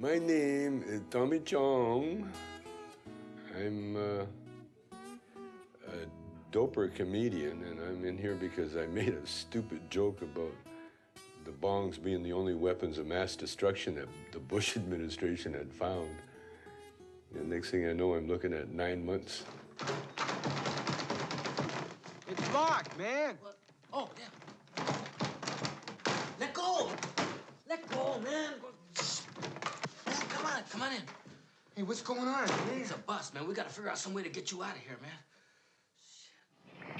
My name is Tommy Chong. I'm a doper comedian, and I'm in here because I made a stupid joke about the bongs being the only weapons of mass destruction that the Bush administration had found. And next thing I know, I'm looking at 9 months. It's locked, man. What? Oh, yeah. Let go. Let go, man. Come on in. Hey, what's going on, man? It's a bust, man. We gotta figure out some way to get you out of here, man.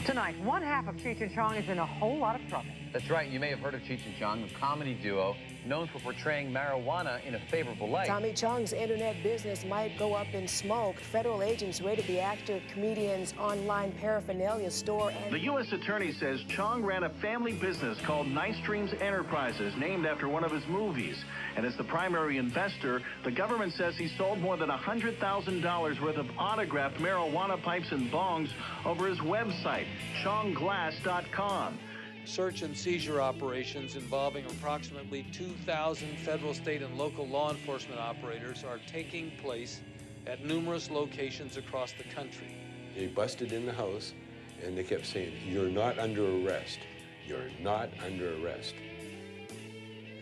Tonight, one half of Cheech and Chong is in a whole lot of trouble. That's right. You may have heard of Cheech and Chong, a comedy duo known for portraying marijuana in a favorable light. Tommy Chong's internet business might go up in smoke. Federal agents raided the actor-comedian's online paraphernalia store and... The U.S. Attorney says Chong ran a family business called Nice Dreams Enterprises, named after one of his movies. And as the primary investor, the government says he sold more than $100,000 worth of autographed marijuana pipes and bongs over his website, chongglass.com. Search and seizure operations involving approximately 2,000 federal, state, and local law enforcement operators are taking place at numerous locations across the country. They busted in the house, and they kept saying, "You're not under arrest. You're not under arrest."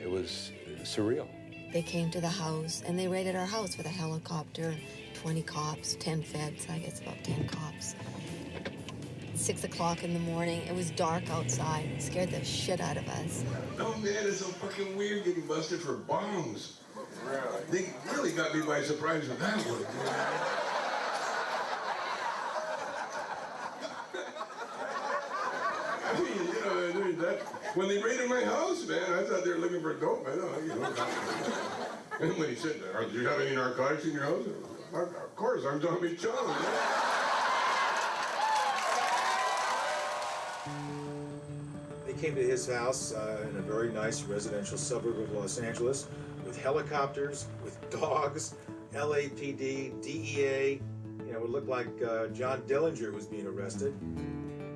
It was surreal. They came to the house, and they raided our house with a helicopter, 20 cops, 10 feds, I guess about 10 cops. 6 o'clock in the morning. It was dark outside. It scared the shit out of us. Oh man, it's so fucking weird getting busted for bongs. They really got me by surprise with that one. I mean, that, when they raided my house, man, I thought they were looking for dope. I know. And when he said, "Do you have any narcotics in your house?" Of course, I'm Tommy Chong. They came to his house in a very nice residential suburb of Los Angeles with helicopters, with dogs, LAPD, DEA. You know, it looked like John Dillinger was being arrested.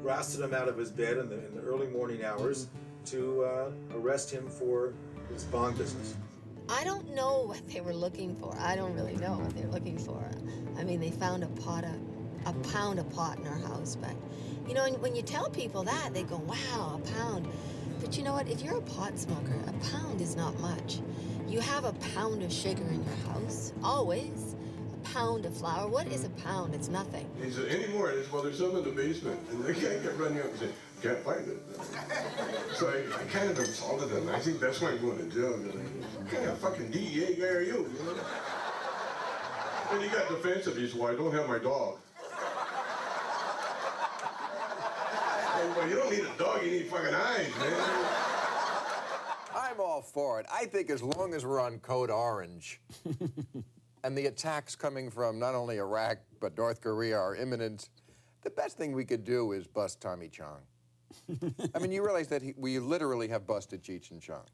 Rousted him out of his bed in the early morning hours to arrest him for his bong business. I don't know what they were looking for. I don't really know what they were looking for. I mean, they found a pound of pot in our house, but you know, when you tell people that, they go, "Wow, a pound." But you know what? If you're a pot smoker, a pound is not much. You have a pound of sugar in your house, always. A pound of flour. What is a pound? It's nothing. He said, "Anymore." I said, "Well, there's some in the basement." And the guy kept running up and saying, "Can't find it." So I kind of insulted him. I think that's why I'm going to jail. What kind of fucking DEA guy are you? You know? And he got defensive. He said, "Well, I don't have my dog." Well, you don't need a dog, you need fucking eyes, man. I'm all for it. I think as long as we're on Code Orange and the attacks coming from not only Iraq but North Korea are imminent, the best thing we could do is bust Tommy Chong. I mean, you realize that we literally have busted Cheech and Chong.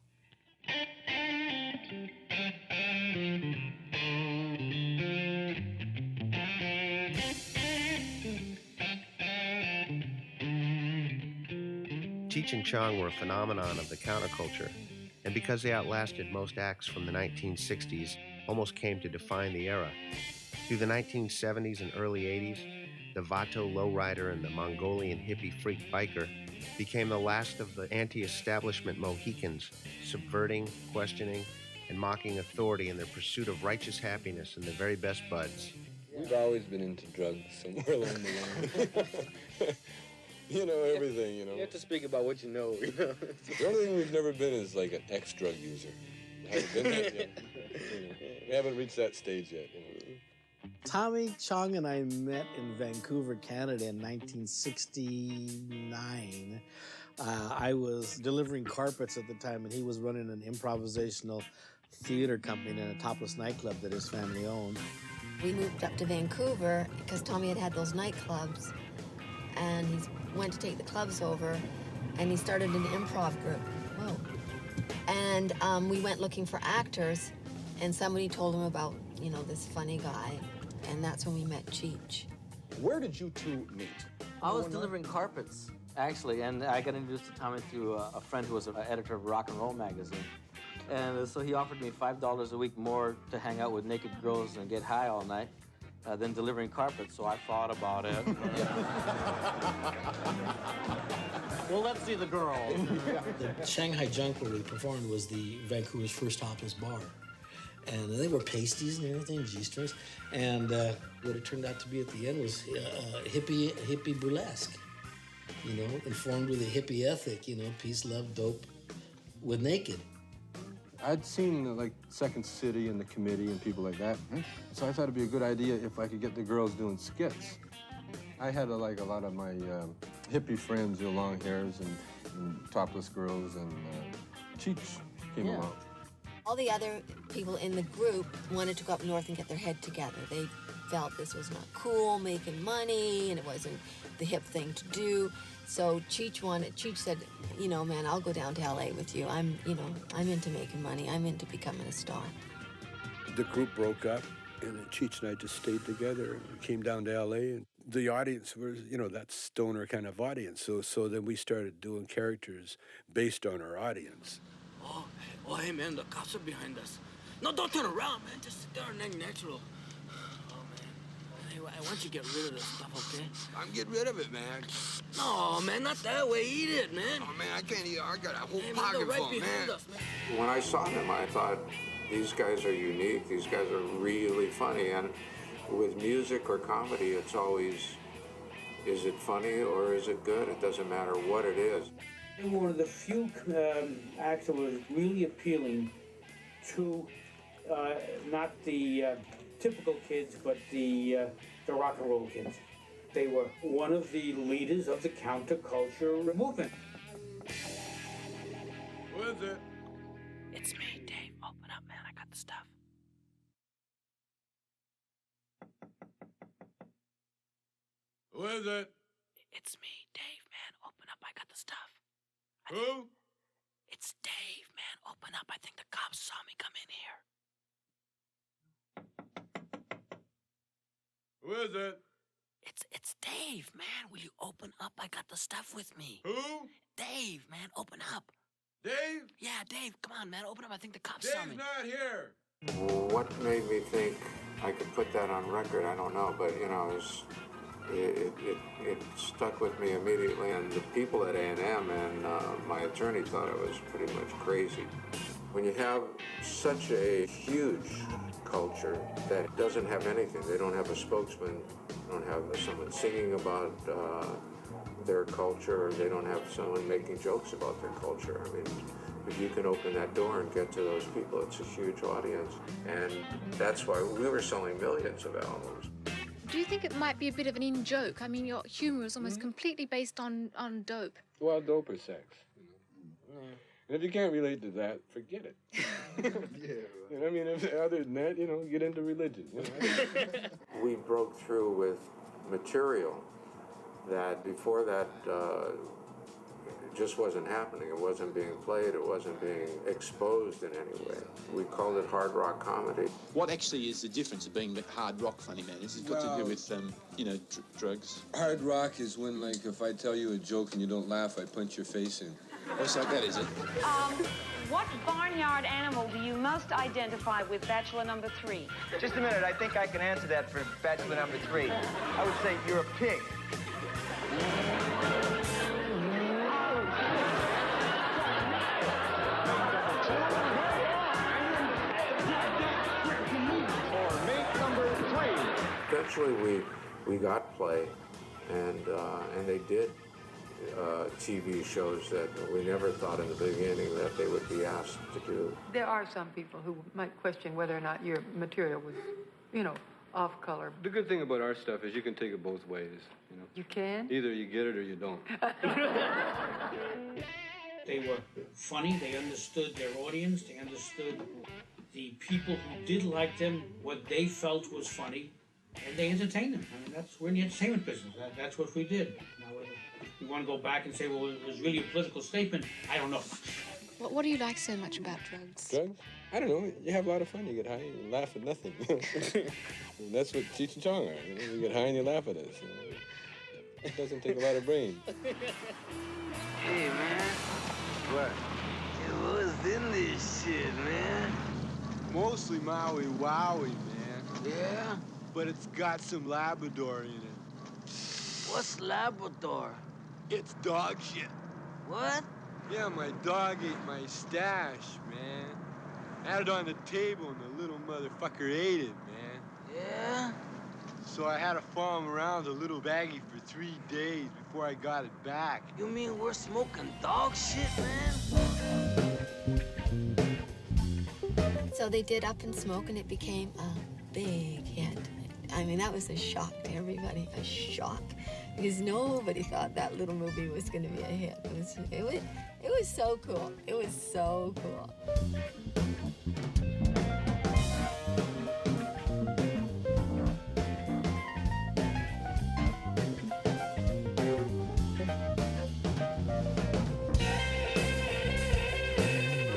Cheech and Chong were a phenomenon of the counterculture, and because they outlasted most acts from the 1960s, almost came to define the era. Through the 1970s and early 80s, the Vato lowrider and the Mongolian hippie freak biker became the last of the anti-establishment Mohicans, subverting, questioning, and mocking authority in their pursuit of righteous happiness in their very best buds. We've always been into drugs somewhere along the line. You know, everything, you know. You have to speak about what you know, you know. The only thing we've never been is like an ex-drug user. We haven't been that yet. We haven't reached that stage yet. You know. Tommy Chong and I met in Vancouver, Canada in 1969. I was delivering carpets at the time, and he was running an improvisational theater company in a topless nightclub that his family owned. We moved up to Vancouver because Tommy had those nightclubs, and he went to take the clubs over, and he started an improv group. Whoa. And we went looking for actors, and somebody told him about, you know, this funny guy, and that's when we met Cheech. Where did you two meet? I was delivering carpets, actually, and I got introduced to Tommy through a friend who was an editor of a rock and roll magazine. And so he offered me $5 a week more to hang out with naked girls and get high all night than delivering carpets. So I thought about it. Well, let's see the girls. The Shanghai Junk where we performed was the Vancouver's first topless bar. And they were pasties and everything, G-strings. And what it turned out to be at the end was hippie burlesque. You know, informed with a hippie ethic, you know, peace, love, dope, with naked. I'd seen like Second City and The Committee and people like that. So I thought it'd be a good idea if I could get the girls doing skits. I had like a lot of my hippie friends, the long hairs and topless girls, and Cheech came along. All the other people in the group wanted to go up north and get their head together. They felt this was not cool, making money, and it wasn't the hip thing to do. So Cheech said, you know, man, I'll go down to LA with you. I'm into making money. I'm into becoming a star. The group broke up, and then Cheech and I just stayed together and came down to LA, and the audience was, you know, that stoner kind of audience. So then we started doing characters based on our audience. Oh, hey, man, the cops are behind us. No, don't turn around, man. Just sit there and act natural. Oh, man. Hey, I want you to get rid of this stuff, okay? I'm getting rid of it, man. No, man, not that way. Eat it, man. Oh, man, I can't eat. I got a whole Hey, man, pocket they're right full, behind man. us, man. When I saw them, I thought, these guys are unique. These guys are really funny. And with music or comedy, it's always, is it funny or is it good? It doesn't matter what it is. They were one of the few acts that was really appealing to not the typical kids, but the rock and roll kids. They were one of the leaders of the counterculture movement. Who is it? It's me, Dave. Open up, man. I got the stuff. Who is it? It's me, Dave, man. Open up. I got the stuff. Who? It's Dave, man. Open up. I think the cops saw me come in here. Who is it? It's Dave, man. Will you open up? I got the stuff with me. Who? Dave, man. Open up. Dave? Yeah, Dave. Come on, man. Open up. I think the cops saw me. Dave's not here. What made me think I could put that on record, I don't know, but, you know, it stuck with me immediately, and the people at A&M and my attorney thought I was pretty much crazy. When you have such a huge culture that doesn't have anything, they don't have a spokesman, they don't have someone singing about their culture, or they don't have someone making jokes about their culture. I mean, if you can open that door and get to those people, it's a huge audience, and that's why we were selling millions of albums. Do you think it might be a bit of an in-joke? I mean, your humor is almost completely based on dope. Well, dope is sex. And if you can't relate to that, forget it. You know, I mean, other than that, you know, get into religion. You know? We broke through with material that before that it just wasn't happening. It wasn't being played. It wasn't being exposed in any way. We called it hard rock comedy. What actually is the difference of being hard rock funny, man? Has it got to do with, you know, drugs? Hard rock is when, like, if I tell you a joke and you don't laugh, I punch your face in. Oh, it's like that, is it? What barnyard animal do you most identify with bachelor number 3? Just a minute. I think I can answer that for bachelor number 3. I would say you're a pig. Eventually, we got play, and they did TV shows that we never thought in the beginning that they would be asked to do. There are some people who might question whether or not your material was, you know, off color. The good thing about our stuff is you can take it both ways, you know. You can? Either you get it or you don't. They were funny. They understood their audience. They understood the people who did like them, what they felt was funny, and they entertained them. I mean, we're in the entertainment business. That's what we did. Now, whether we want to go back and say, well, it was really a political statement, I don't know. What do you like so much about drugs? Drugs? I don't know. You have a lot of fun. You get high and laugh at nothing. And that's what Cheech and Chong are. You know? You get high and you laugh at us. You know? It doesn't take a lot of brain. Hey, man. What? Who is in this shit, man? Mostly Maui Wowie, man. Yeah? But it's got some Labrador in it. What's Labrador? It's dog shit. What? Yeah, my dog ate my stash, man. I had it on the table and the little motherfucker ate it, man. Yeah? So I had to follow him around the little baggie for 3 days before I got it back. You mean we're smoking dog shit, man? So they did Up in Smoke, and it became a big hit. I mean, that was a shock to everybody, a shock, because nobody thought that little movie was going to be a hit. It was so cool. It was so cool.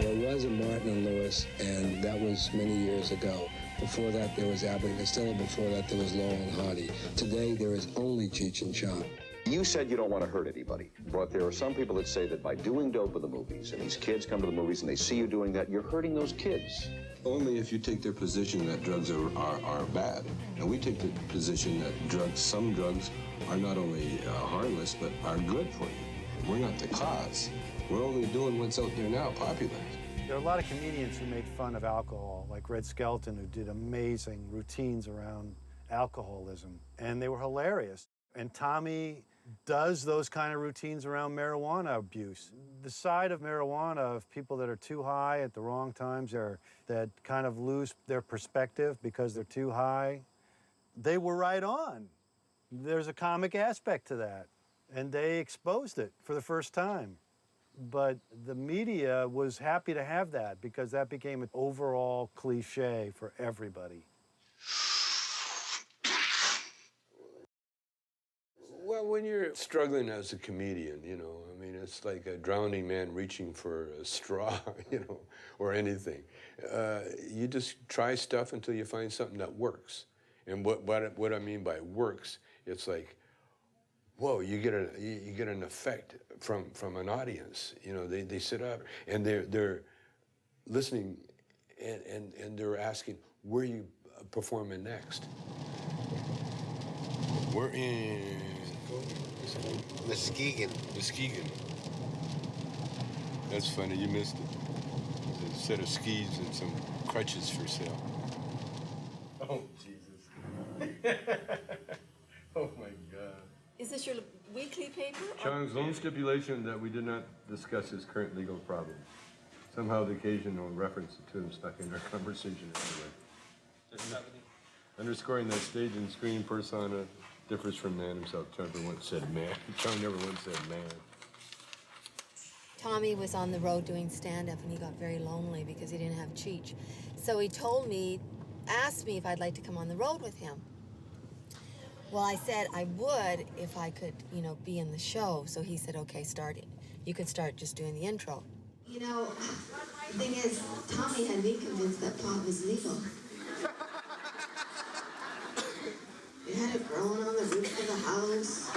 There was a Martin and Lewis, and that was many years ago. Before that, there was Abbott and Costello. Before that, there was Laurel and Hardy. Today, there is only Cheech and Chong. You said you don't want to hurt anybody, but there are some people that say that by doing dope in the movies, and these kids come to the movies and they see you doing that, you're hurting those kids. Only if you take their position that drugs are bad. And we take the position that some drugs are not only harmless, but are good for you. We're not the cause. We're only doing what's out there now popular. There are a lot of comedians who made fun of alcohol, like Red Skelton, who did amazing routines around alcoholism, and they were hilarious. And Tommy does those kind of routines around marijuana abuse. The side of marijuana of people that are too high at the wrong times, or that kind of lose their perspective because they're too high, they were right on. There's a comic aspect to that, and they exposed it for the first time. But the media was happy to have that because that became an overall cliche for everybody. Well, when you're struggling as a comedian, you know, I mean, it's like a drowning man reaching for a straw, you know, or anything. You just try stuff until you find something that works. And what I mean by works, it's like, whoa, you get an effect from an audience. You know, they sit up and they're listening and they're asking, where are you performing next? We're in Muskegon. That's funny, you missed it. There's a set of skis and some crutches for sale. Oh, Jesus. Oh, my God. Is this your weekly paper? Chong's own stipulation that we did not discuss his current legal problem. Somehow the occasional reference to him stuck in our conversation anyway. Underscoring that stage and screen persona differs from man himself. Chong never once said man. Chong never once said man. Tommy was on the road doing stand-up, and he got very lonely because he didn't have Cheech. So he asked me if I'd like to come on the road with him. Well, I said I would if I could, you know, be in the show. So he said, okay, you could start just doing the intro. You know, the thing is, Tommy had me convinced that pot was legal. We had it growing on the roof of the house.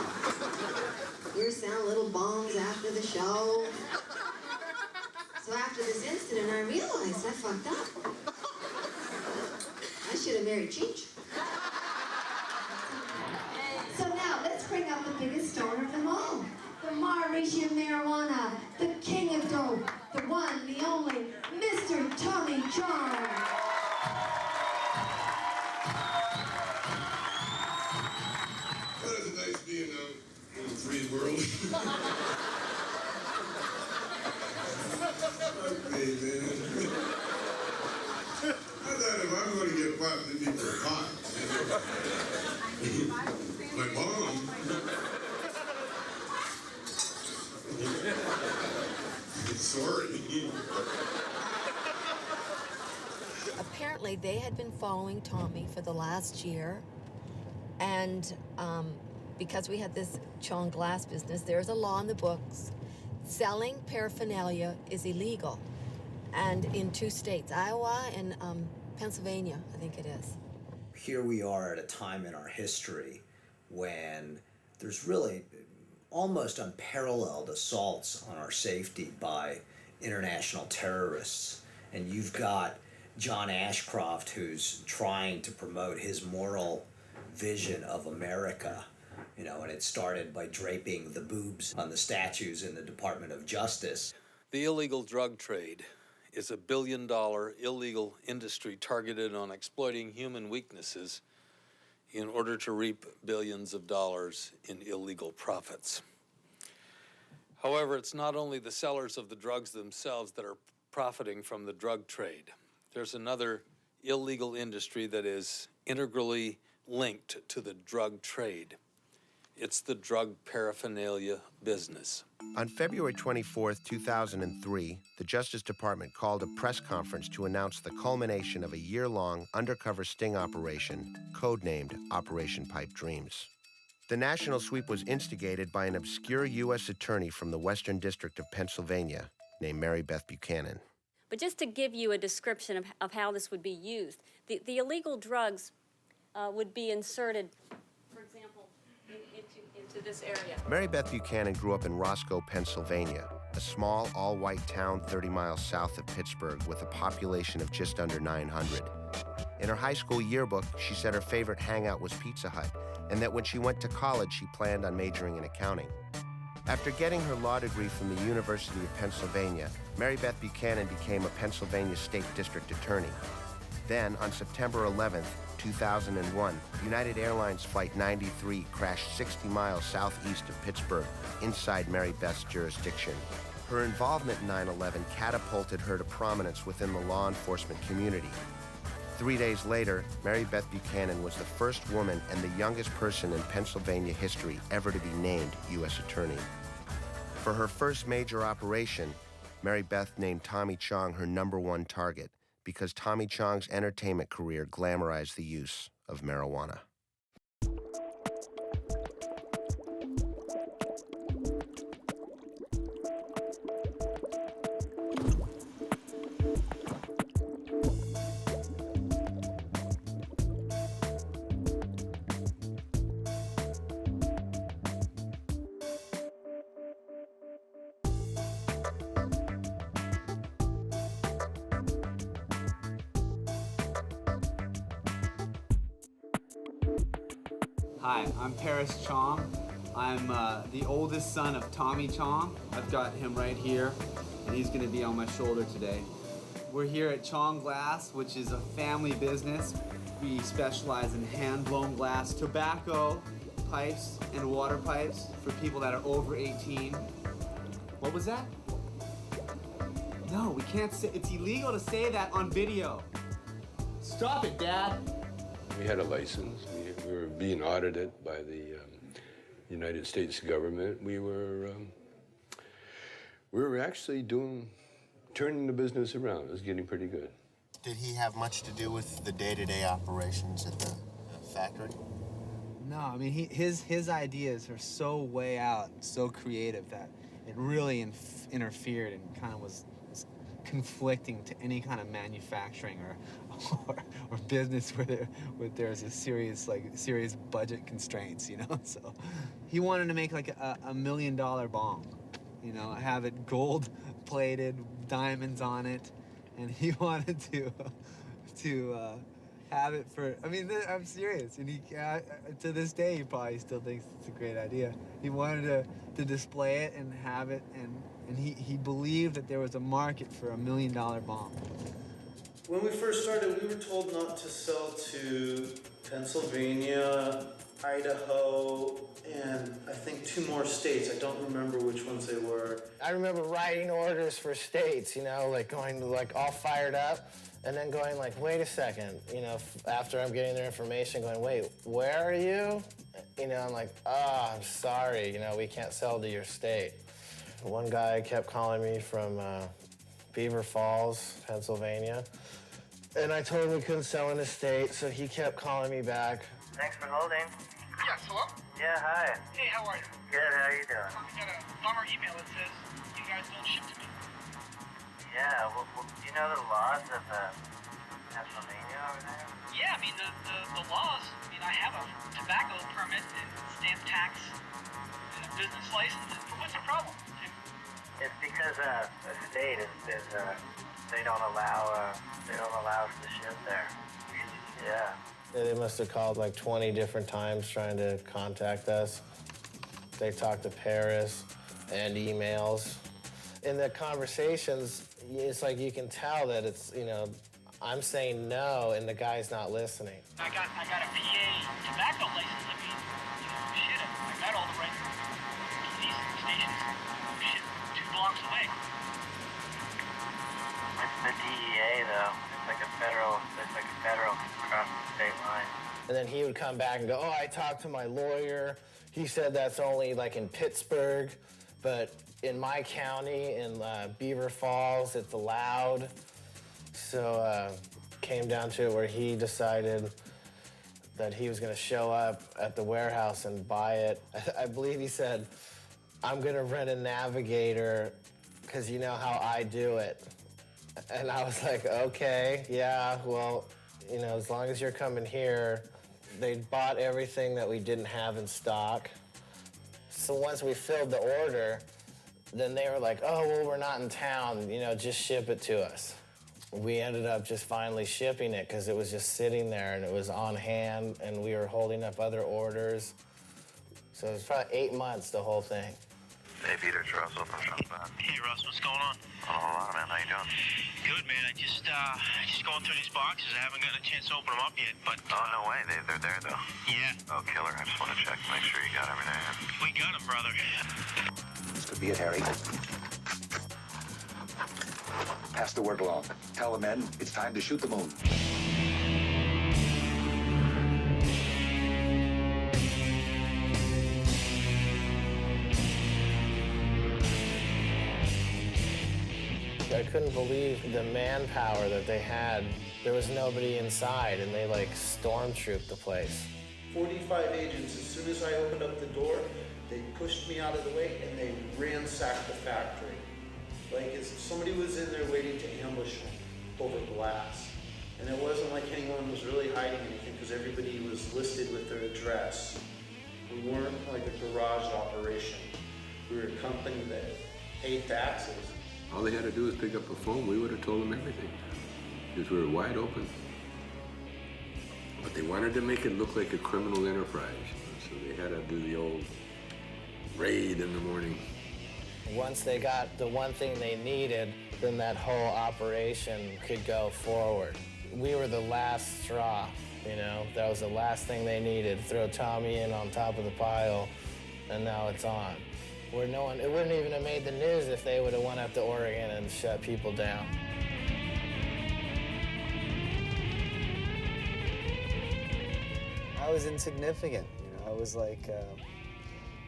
We were selling little bongs after the show. So after this incident, I realized I fucked up. I should have married Cheech. So now, let's bring up the biggest stoner of them all. The Mauritian marijuana, the king of dope, the one, the only, Mr. Tommy Chong. Well, it's nice being in a free world. Okay, man. I thought if I'm going to get pot, it'd be for pot. My mom. Sorry. Apparently, they had been following Tommy for the last year, and because we had this Chong glass business, there's a law in the books. Selling paraphernalia is illegal, and in 2 states, Iowa and Pennsylvania, I think it is. Here we are at a time in our history when there's really almost unparalleled assaults on our safety by international terrorists. And you've got John Ashcroft, who's trying to promote his moral vision of America, you know, and it started by draping the boobs on the statues in the Department of Justice. The illegal drug trade is a billion-dollar illegal industry targeted on exploiting human weaknesses in order to reap billions of dollars in illegal profits. However, it's not only the sellers of the drugs themselves that are profiting from the drug trade. There's another illegal industry that is integrally linked to the drug trade. It's the drug paraphernalia business. On February 24, 2003, the Justice Department called a press conference to announce the culmination of a year-long undercover sting operation, codenamed Operation Pipe Dreams. The national sweep was instigated by an obscure U.S. attorney from the Western District of Pennsylvania named Mary Beth Buchanan. But just to give you a description of how this would be used, the illegal drugs would be inserted, for example, into this area. Mary Beth Buchanan grew up in Roscoe, Pennsylvania, a small, all-white town 30 miles south of Pittsburgh with a population of just under 900. In her high school yearbook, she said her favorite hangout was Pizza Hut, and that when she went to college, she planned on majoring in accounting. After getting her law degree from the University of Pennsylvania, Mary Beth Buchanan became a Pennsylvania State District Attorney. Then, on September 11th, 2001, United Airlines Flight 93 crashed 60 miles southeast of Pittsburgh, inside Mary Beth's jurisdiction. Her involvement in 9/11 catapulted her to prominence within the law enforcement community. 3 days later, Mary Beth Buchanan was the first woman and the youngest person in Pennsylvania history ever to be named U.S. Attorney. For her first major operation, Mary Beth named Tommy Chong her #1 target because Tommy Chong's entertainment career glamorized the use of marijuana. Hi, I'm Chong. I'm the oldest son of Tommy Chong. I've got him right here, and he's gonna be on my shoulder today. We're here at Chong Glass, which is a family business. We specialize in hand-blown glass, tobacco pipes, and water pipes for people that are over 18. What was that? No, we can't say, it's illegal to say that on video. Stop it, Dad. We had a license. We were being audited by the United States government. We were actually turning the business around. It was getting pretty good. Did he have much to do with the day-to-day operations at the factory? No, I mean, his ideas are so way out, so creative that it really interfered and kind of was conflicting to any kind of manufacturing or business where there's a serious budget constraints, you know. So he wanted to make like a $1 million bong, you know, have it gold plated, diamonds on it, and he wanted to have it for. I mean, I'm serious, and he to this day he probably still thinks it's a great idea. He wanted to display it and have it, and he believed that there was a market for $1 million bomb. When we first started, we were told not to sell to Pennsylvania, Idaho, and I think 2 more states. I don't remember which ones they were. I remember writing orders for states, you know, like going to like all fired up, and then going like, wait a second, you know, after I'm getting their information, going, wait, where are you? You know, I'm like, oh, I'm sorry, you know, we can't sell to your state. One guy kept calling me from Beaver Falls, Pennsylvania, and I told him we couldn't sell in the state, so he kept calling me back. Thanks for holding. Yes, hello? Yeah, hi. Hey, how are you? Good, how you doing? We got a bummer email that says you guys don't ship to me. Yeah, well, do you know the laws of Pennsylvania over there? Yeah, I mean, the laws, I mean, I have a tobacco permit and stamp tax and a business license. What's the problem? It's because the state they don't allow us to ship there. Yeah. They must have called like 20 different times trying to contact us. They talked to Paris and emails. In the conversations, it's like you can tell that it's, you know, I'm saying no and the guy's not listening. I got a PA tobacco license. I mean, you know, shit, I got all the right police stations. Shit, 2 blocks away. It's the DEA though. It's like a federal across the state line. And then he would come back and go, oh, I talked to my lawyer. He said that's only like in Pittsburgh, but in my county, in Beaver Falls, it's allowed. So came down to it where he decided that he was gonna show up at the warehouse and buy it. I believe he said, I'm gonna rent a Navigator because you know how I do it. And I was like, okay, yeah, well, you know, as long as you're coming here. They bought everything that we didn't have in stock. So once we filled the order, then they were like, oh, well, we're not in town, you know, just ship it to us. We ended up just finally shipping it because it was just sitting there and it was on hand and we were holding up other orders. So it was probably 8 months, the whole thing. Hey, Peter, it's Russell from SWAT. Hey, Russ, what's going on? Oh, a lot, man. How you doing? Good, man. I just going through these boxes. I haven't gotten a chance to open them up yet, but... Oh, no way. They're there, though. Yeah. Oh, killer. I just want to check, make sure you got everything. We got them, brother. This could be it, Harry. Pass the word along. Tell the men it's time to shoot the moon. I couldn't believe the manpower that they had. There was nobody inside, and they like stormtrooped the place. 45 agents, as soon as I opened up the door, they pushed me out of the way and they ransacked the factory. Like as if somebody was in there waiting to ambush me over glass. And it wasn't like anyone was really hiding anything because everybody was listed with their address. We weren't like a garage operation. We were a company that paid taxes. All they had to do was pick up a phone. We would have told them everything because we were wide open. But they wanted to make it look like a criminal enterprise, so they had to do the old raid in the morning. Once they got the one thing they needed, then that whole operation could go forward. We were the last straw, you know? That was the last thing they needed. Throw Tommy in on top of the pile, and now it's on. Where no one, it wouldn't even have made the news if they would have went up to Oregon and shut people down. I was insignificant, you know. I was like,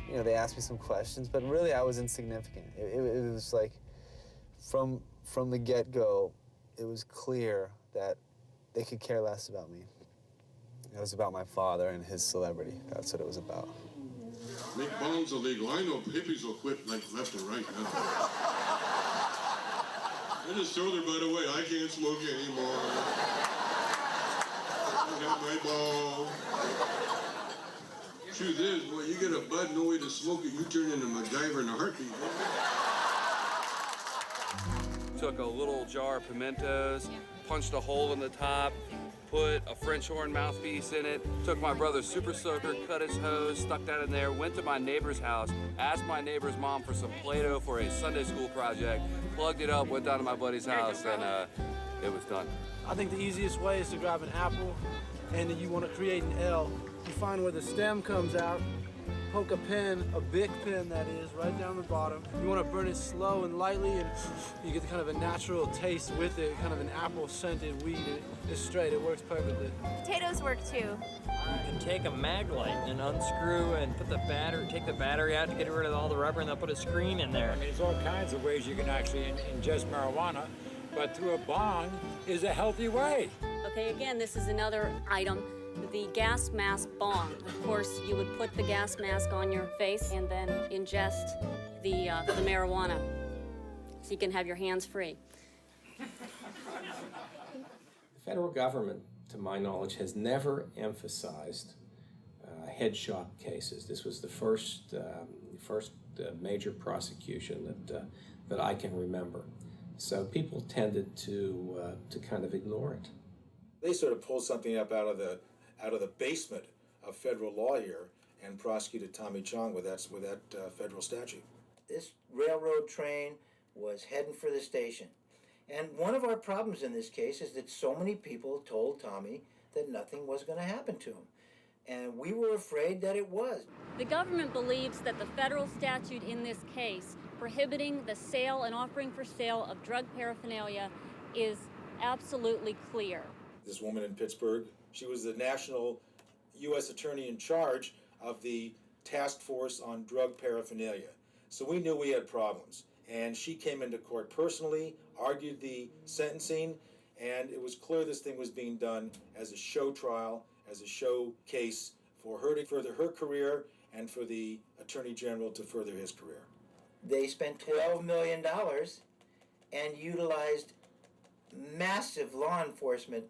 you know, they asked me some questions, but really I was insignificant. It was like, from the get-go, it was clear that they could care less about me. It was about my father and his celebrity. That's what it was about. Make bongs illegal. I know hippies will quit like left and right now. I just told her, by the way, I can't smoke anymore. I got my bong. Truth is, boy, you get a bud, no way to smoke it, you turn into MacGyver in a heartbeat. Took a little jar of pimentos, punched a hole in the top, put a French horn mouthpiece in it, took my brother's super soaker, cut his hose, stuck that in there, went to my neighbor's house, asked my neighbor's mom for some Play-Doh for a Sunday school project, plugged it up, went down to my buddy's house, and it was done. I think the easiest way is to grab an apple, and then you want to create an L. You find where the stem comes out, poke a pin, a big pin that is, right down the bottom. You want to burn it slow and lightly, and you get kind of a natural taste with it, kind of an apple-scented weed. It's straight, it works perfectly. Potatoes work too. You can take a mag light and unscrew and put the battery, take the battery out to get rid of all the rubber, and then put a screen in there. I mean, there's all kinds of ways you can actually ingest marijuana, but through a bong is a healthy way. Okay, again, this is another item. The gas mask bong. Of course, you would put the gas mask on your face and then ingest the marijuana so you can have your hands free. The federal government, to my knowledge, has never emphasized headshot cases. This was the first major prosecution that that I can remember. So people tended to kind of ignore it. They sort of pulled something up out of the basement of federal law here and prosecuted Tommy Chong with that federal statute. This railroad train was heading for the station. And one of our problems in this case is that so many people told Tommy that nothing was going to happen to him. And we were afraid that it was. The government believes that the federal statute in this case prohibiting the sale and offering for sale of drug paraphernalia is absolutely clear. This woman in Pittsburgh, she was the national U.S. attorney in charge of the task force on drug paraphernalia. So we knew we had problems. And she came into court personally, argued the sentencing, and it was clear this thing was being done as a show trial, as a show case for her to further her career and for the Attorney General to further his career. They spent $12 million and utilized massive law enforcement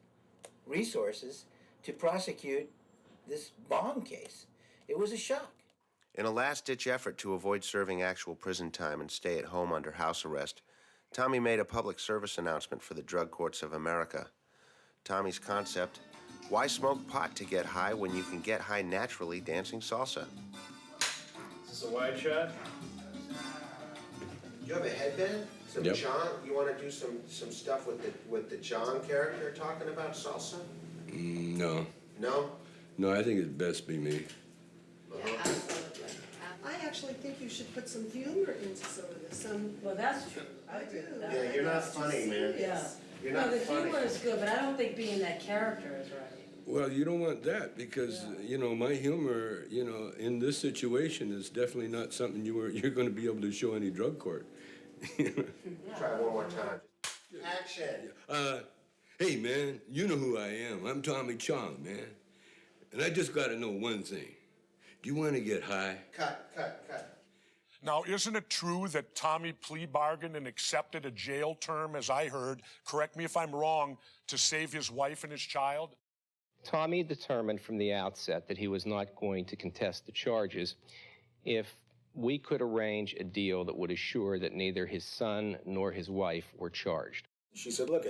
resources to prosecute this Bong case. It was a shock. In a last-ditch effort to avoid serving actual prison time and stay at home under house arrest, Tommy made a public service announcement for the drug courts of America. Tommy's concept: why smoke pot to get high when you can get high naturally dancing salsa? Is this a wide shot? You have a headband? Some Yep. Chong? You want to do some stuff with the Chong character talking about salsa? No. No? No, I think it'd best be me. I actually think you should put some humor into some of this. Well, that's true. I do. Yeah, you're not funny, man. Yeah. You're not no, the funny. humor is good, but I don't think being that character is right. Well, you don't want that because, you know, my humor, you know, in this situation is definitely not something you're going to be able to show any drug court. Try one more time. Action. Hey, man, you know who I am. I'm Tommy Chong, man. And I just got to know one thing. Do you want to get high? Cut. Now, isn't it true that Tommy plea bargained and accepted a jail term, as I heard, correct me if I'm wrong, to save his wife and his child? Tommy determined from the outset that he was not going to contest the charges if we could arrange a deal that would assure that neither his son nor his wife were charged. She said, look,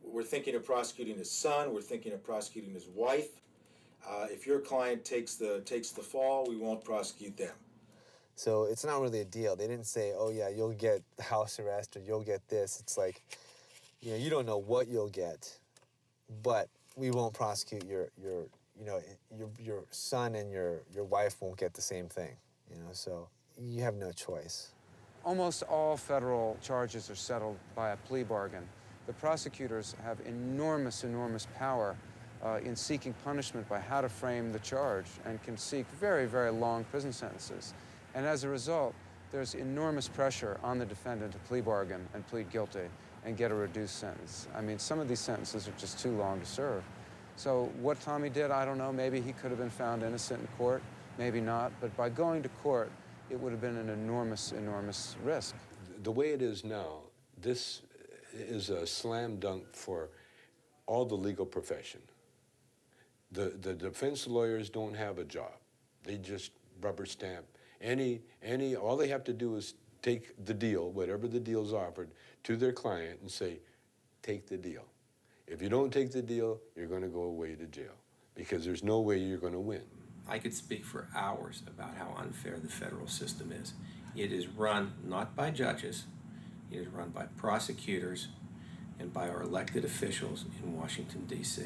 we're thinking of prosecuting his son, we're thinking of prosecuting his wife. If your client takes the fall, we won't prosecute them. So it's not really a deal. They didn't say, oh yeah, you'll get house arrest or you'll get this. It's like, you know, you don't know what you'll get, but we won't prosecute your son and your wife won't get the same thing, you know, so you have no choice. Almost all federal charges are settled by a plea bargain. The prosecutors have enormous power in seeking punishment by how to frame the charge and can seek very, very long prison sentences. And as a result, there's enormous pressure on the defendant to plea bargain and plead guilty and get a reduced sentence. I mean, some of these sentences are just too long to serve. So what Tommy did, I don't know. Maybe he could have been found innocent in court, maybe not. But by going to court, it would have been an enormous risk. The way it is now, this is a slam dunk for all the legal profession. The defense lawyers don't have a job. They just rubber stamp. All they have to do is take the deal, whatever the deal's offered, to their client and say, take the deal. If you don't take the deal, you're going to go away to jail because there's no way you're going to win. I could speak for hours about how unfair the federal system is. It is run not by judges, it is run by prosecutors and by our elected officials in Washington, D.C.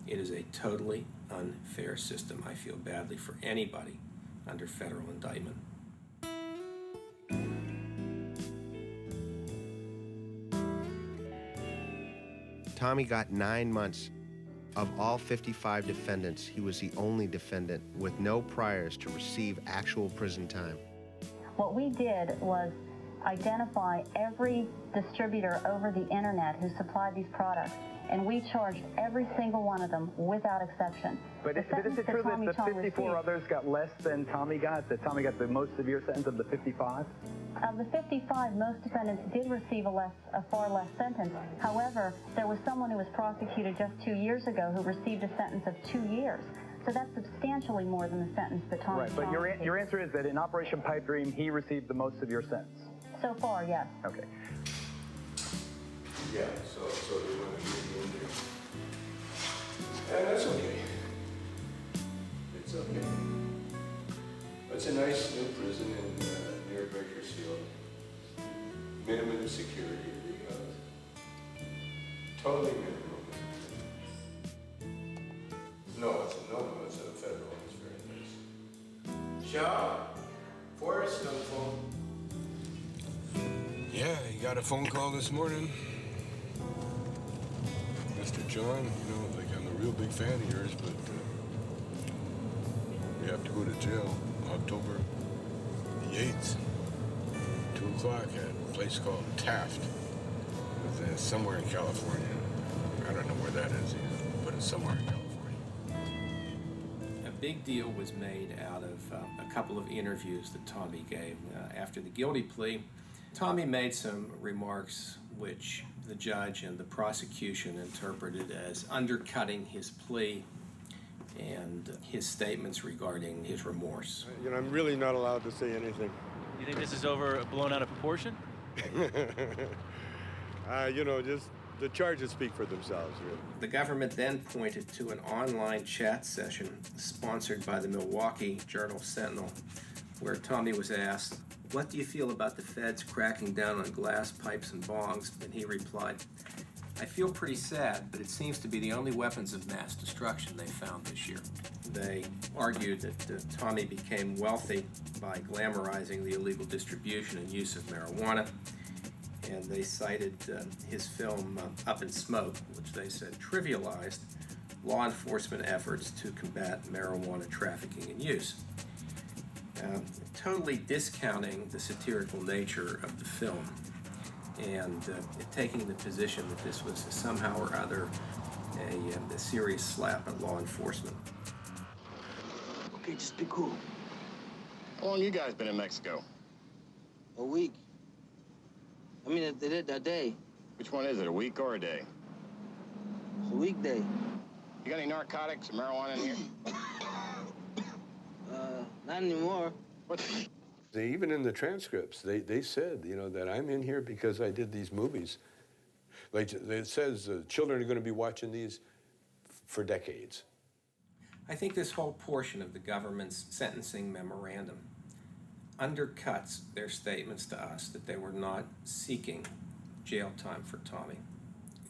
It is a totally unfair system. I feel badly for anybody under federal indictment. Tommy got 9 months. Of all 55 defendants, he was the only defendant with no priors to receive actual prison time. What we did was identify every distributor over the internet who supplied these products, and we charged every single one of them without exception. But is it true that the 54 others got less than Tommy got? That Tommy got the most severe sentence of the 55? Of the 55, most defendants did receive a far less sentence. However, there was someone who was prosecuted just 2 years ago who received a sentence of 2 years. So that's substantially more than the sentence that Tommy Right, but Chong your answer is that in Operation Pipe Dream, he received the most severe sentence. So far, yes. Okay. Yeah, so they want to get you in there. And that's okay. It's okay. It's a nice new prison in near Bakersfield. Minimum security. Totally minimum. No, it's a federal. It's very nice. Shaw, Forrest on the phone. Yeah, he got a phone call this morning. Mr. John, like I'm a real big fan of yours, but you have to go to jail October the 8th, 2 o'clock at a place called Taft. It's somewhere in California. I don't know where that is either, but it's somewhere in California. A big deal was made out of a couple of interviews that Tommy gave after the guilty plea. Tommy made some remarks which the judge and the prosecution interpreted as undercutting his plea and his statements regarding his remorse. I'm really not allowed to say anything. You think this is blown out of proportion? Just the charges speak for themselves, really. The government then pointed to an online chat session sponsored by the Milwaukee Journal-Sentinel, where Tommy was asked, "What do you feel about the feds cracking down on glass pipes and bongs?" And he replied, "I feel pretty sad, but it seems to be the only weapons of mass destruction they found this year." They argued that Tommy became wealthy by glamorizing the illegal distribution and use of marijuana, and they cited his film Up in Smoke, which they said trivialized law enforcement efforts to combat marijuana trafficking and use. Totally discounting the satirical nature of the film and taking the position that this was somehow or other a serious slap at law enforcement. Okay, just be cool. How long you guys been in Mexico? A week. I mean, a day. Which one is it, a week or a day? It's a weekday. You got any narcotics or marijuana in here? Not anymore. What? Even in the transcripts, they said, that I'm in here because I did these movies. Like it says, children are going to be watching these for decades. I think this whole portion of the government's sentencing memorandum undercuts their statements to us that they were not seeking jail time for Tommy.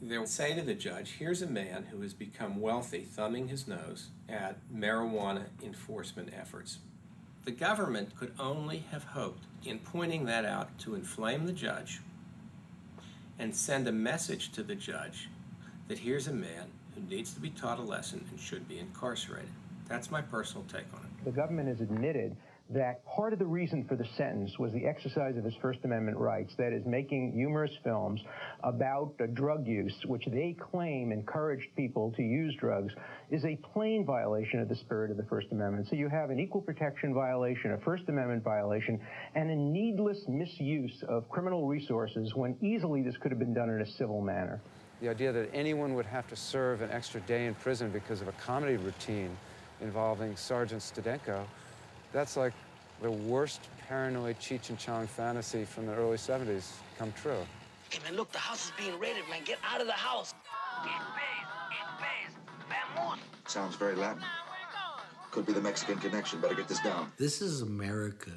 They'll say to the judge, here's a man who has become wealthy thumbing his nose at marijuana enforcement efforts. The government could only have hoped in pointing that out to inflame the judge and send a message to the judge that here's a man who needs to be taught a lesson and should be incarcerated. That's my personal take on it. The government has admitted that part of the reason for the sentence was the exercise of his First Amendment rights, that is, making humorous films about drug use, which they claim encouraged people to use drugs, is a plain violation of the spirit of the First Amendment. So you have an equal protection violation, a First Amendment violation, and a needless misuse of criminal resources when easily this could have been done in a civil manner. The idea that anyone would have to serve an extra day in prison because of a comedy routine involving Sergeant Stadenko, that's like the worst paranoid Cheech and Chong fantasy from the early 70s come true. Hey, man, look, the house is being raided, man. Get out of the house. Sounds very Latin. Could be the Mexican connection. Better get this down. This is America.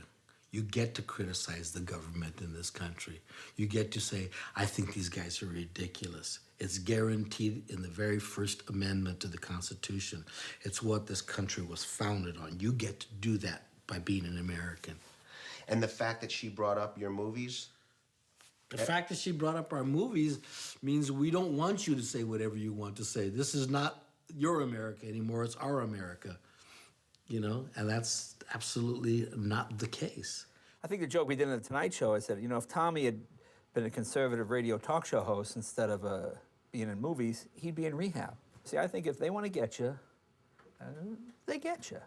You get to criticize the government in this country. You get to say, I think these guys are ridiculous. It's guaranteed in the very First Amendment to the Constitution. It's what this country was founded on. You get to do that by being an American. And the fact that she brought up your movies? The fact that she brought up our movies means we don't want you to say whatever you want to say. This is not your America anymore, it's our America. And that's absolutely not the case. I think the joke we did in the Tonight Show, I said, if Tommy had been a conservative radio talk show host instead of being in movies, he'd be in rehab. See, I think if they want to get you, they get you.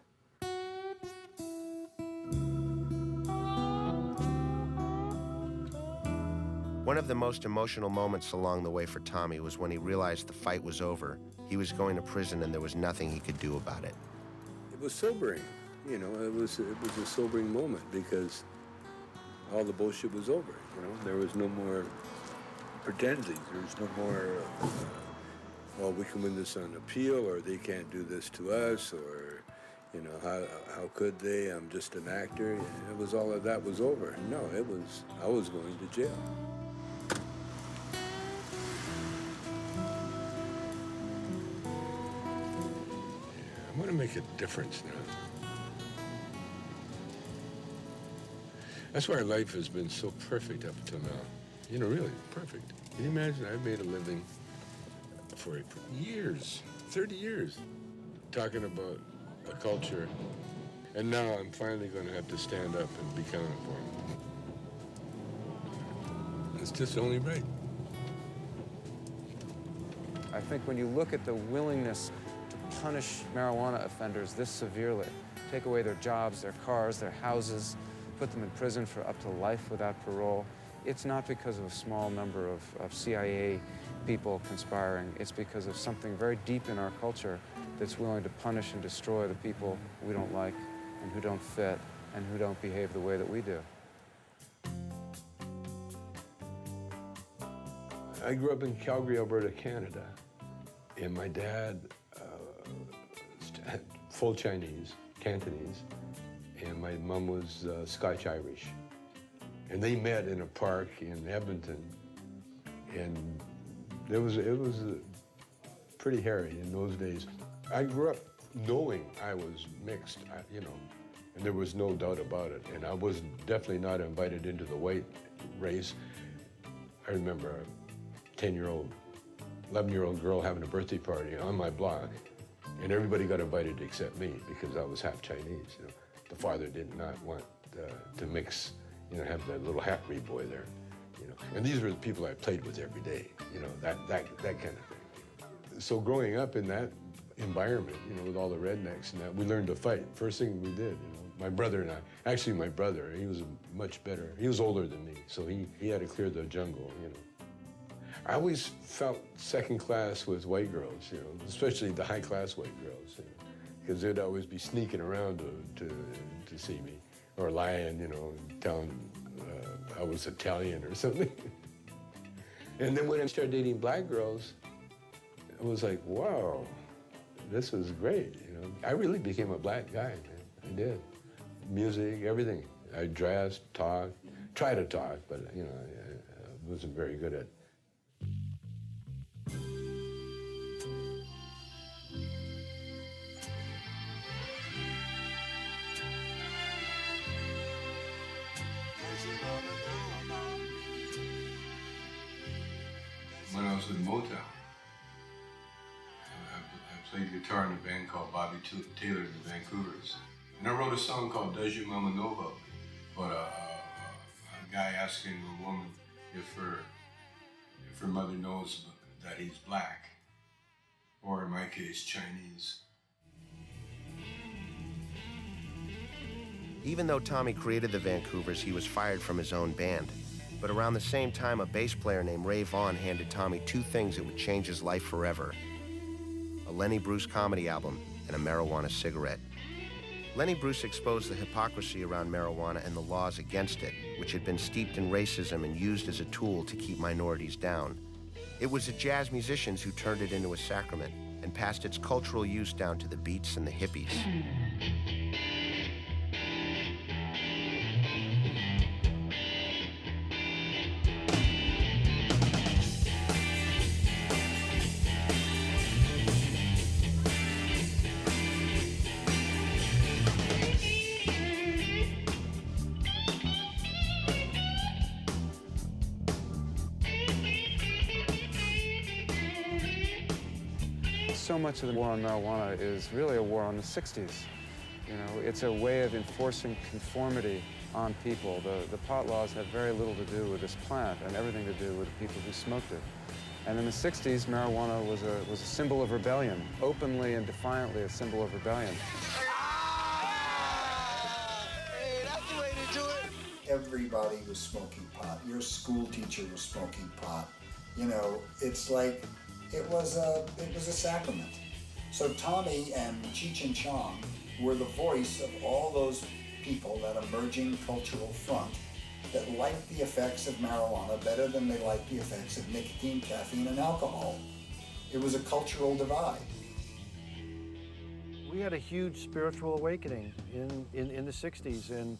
One of the most emotional moments along the way for Tommy was when he realized the fight was over. He was going to prison and there was nothing he could do about it. was sobering. You know, it was a sobering moment because all the bullshit was over. You know, there was no more pretending. There was no more, well, we can win this on appeal, or they can't do this to us, or, you know, how could they? I'm just an actor. It was all of that was over. No, I was going to jail. I want to make a difference now. That's why life has been so perfect up until now. You know, really perfect. Can you imagine? I've made a living for years, 30 years, talking about a culture, and now I'm finally going to have to stand up and be counted for. It's just only right. I think when you look at the willingness to punish marijuana offenders this severely, take away their jobs, their cars, their houses, put them in prison for up to life without parole, it's not because of a small number of CIA people conspiring. It's because of something very deep in our culture that's willing to punish and destroy the people we don't like and who don't fit and who don't behave the way that we do. I grew up in Calgary, Alberta, Canada, and my dad, full Chinese, Cantonese, and my mom was Scotch-Irish. And they met in a park in Edmonton, and it was pretty hairy in those days. I grew up knowing I was mixed, you know, and there was no doubt about it. And I was definitely not invited into the white race. I remember a 10-year-old, 11-year-old girl having a birthday party on my block, and everybody got invited except me because I was half Chinese. You know, the father did not want to mix, you know, have that little half-breed boy there, you know. And these were the people I played with every day, you know, that kind of thing. So growing up in that environment, you know, with all the rednecks and that, we learned to fight. First thing we did, you know, my brother and I, actually my brother, he was much better. He was older than me, so he had to clear the jungle, you know. I always felt second class with white girls, you know, especially the high-class white girls, you know, because they'd always be sneaking around to see me, or lying, you know, telling I was Italian or something. And then when I started dating black girls, it was like, wow, this was great, you know. I really became a black guy, man. I did. Music, everything. I dressed, talked, tried to talk, but, you know, I wasn't very good at it. When I was in Motown, I played guitar in a band called Bobby Taylor and the Vancouvers. And I wrote a song called Does Your Mama Know About Me? About a guy asking a woman if her mother knows that he's black, or in my case, Chinese. Even though Tommy created the Vancouvers, he was fired from his own band. But around the same time, a bass player named Ray Vaughn handed Tommy two things that would change his life forever: a Lenny Bruce comedy album and a marijuana cigarette. Lenny Bruce exposed the hypocrisy around marijuana and the laws against it, which had been steeped in racism and used as a tool to keep minorities down. It was the jazz musicians who turned it into a sacrament and passed its cultural use down to the Beats and the hippies. So much of the war on marijuana is really a war on the 60s. You know, it's a way of enforcing conformity on people. The pot laws have very little to do with this plant and everything to do with the people who smoked it. And in the 60s, marijuana was a symbol of rebellion, openly and defiantly a symbol of rebellion. Hey, that's the way to do it. Everybody was smoking pot. Your school teacher was smoking pot. You know, it's like it was a sacrament. So Tommy and Cheech and Chong were the voice of all those people, that emerging cultural front, that liked the effects of marijuana better than they liked the effects of nicotine, caffeine, and alcohol. It was a cultural divide. We had a huge spiritual awakening in the 60s, and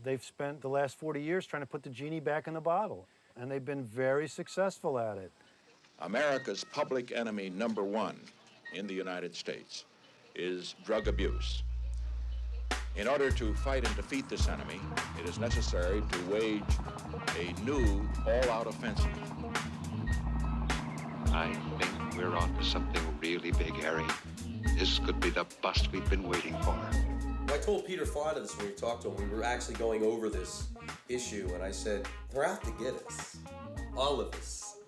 they've spent the last 40 years trying to put the genie back in the bottle, and they've been very successful at it. America's public enemy number one in the United States is drug abuse. In order to fight and defeat this enemy, it is necessary to wage a new all-out offensive. I think we're on to something really big, Harry. This could be the bust we've been waiting for. I told Peter Fonda this when we talked to him. We were actually going over this issue, and I said, they're out to get us. All of us.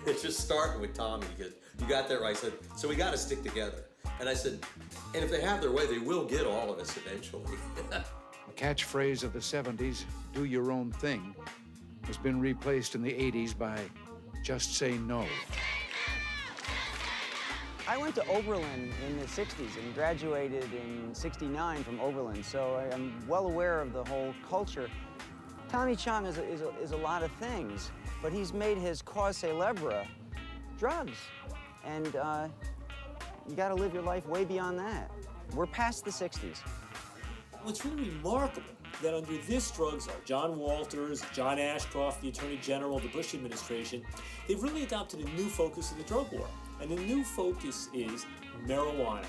It's just starting with Tommy, because you got that right. I said, so we got to stick together. And I said, and if they have their way, they will get all of us eventually. A catchphrase of the 70s, do your own thing, has been replaced in the 80s by just say no. I went to Oberlin in the 60s and graduated in '69 from Oberlin, so I'm well aware of the whole culture. Tommy Chong is a lot of things, but he's made his cause célèbre drugs. And you gotta live your life way beyond that. We're past the 60s. What's really remarkable that under this drug czar, John Walters, John Ashcroft, the Attorney General, the Bush administration, they've really adopted a new focus in the drug war. And the new focus is marijuana.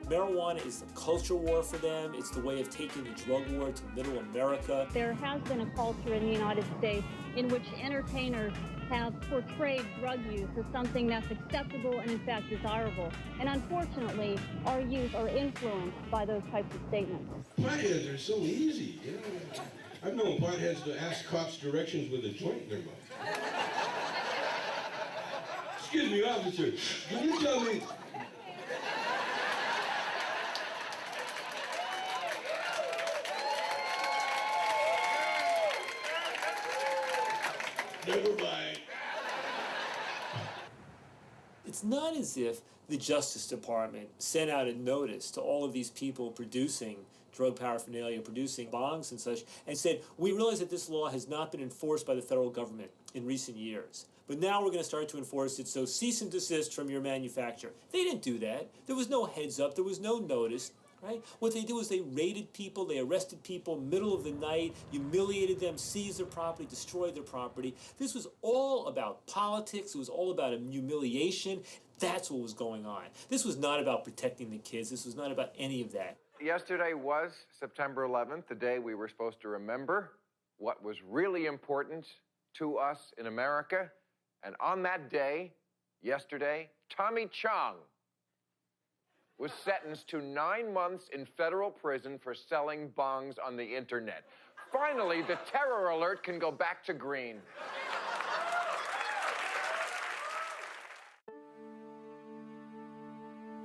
Marijuana is the culture war for them. It's the way of taking the drug war to middle America. There has been a culture in the United States in which entertainers have portrayed drug use as something that's acceptable and in fact desirable. And unfortunately, our youth are influenced by those types of statements. Potheads are so easy, you know. I've known potheads to ask cops directions with a joint in their mouth. Excuse me, officer, can you tell me? Never mind. It's not as if the Justice Department sent out a notice to all of these people producing drug paraphernalia, producing bongs and such, and said, we realize that this law has not been enforced by the federal government in recent years, but now we're going to start to enforce it, so cease and desist from your manufacturer. They didn't do that. There was no heads up. There was no notice. Right? What they did was they raided people, they arrested people middle of the night, humiliated them, seized their property, destroyed their property. This was all about politics. It was all about humiliation. That's what was going on. This was not about protecting the kids. This was not about any of that. Yesterday was September 11th, the day we were supposed to remember what was really important to us in America. And on that day, yesterday, Tommy Chong was sentenced to 9 months in federal prison for selling bongs on the internet. Finally, the terror alert can go back to green.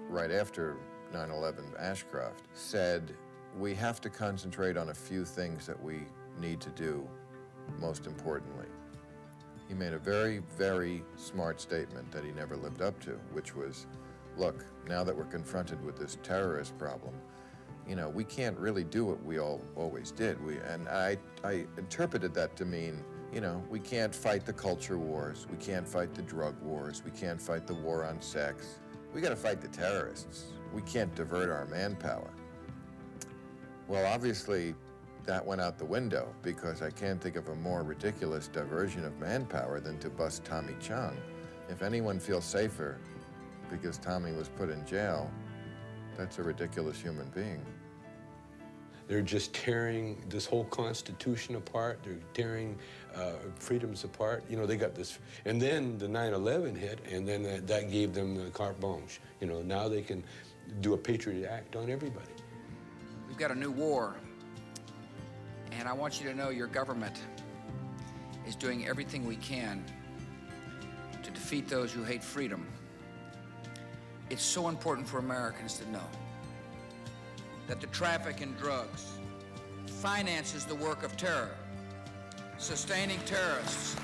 Right after 9/11, Ashcroft said, we have to concentrate on a few things that we need to do most importantly. He made a very, very smart statement that he never lived up to, which was, look, now that we're confronted with this terrorist problem, you know, we can't really do what we always did. And I interpreted that to mean, you know, we can't fight the culture wars, we can't fight the drug wars, we can't fight the war on sex. We gotta fight the terrorists. We can't divert our manpower. Well, obviously, that went out the window, because I can't think of a more ridiculous diversion of manpower than to bust Tommy Chong. If anyone feels safer because Tommy was put in jail, that's a ridiculous human being. They're just tearing this whole Constitution apart. They're tearing freedoms apart. You know, they got this. And then the 9/11 hit, and then that gave them the carte blanche. You know, now they can do a Patriot Act on everybody. We've got a new war, and I want you to know your government is doing everything we can to defeat those who hate freedom. It's so important for Americans to know that the traffic in drugs finances the work of terror, sustaining terrorists.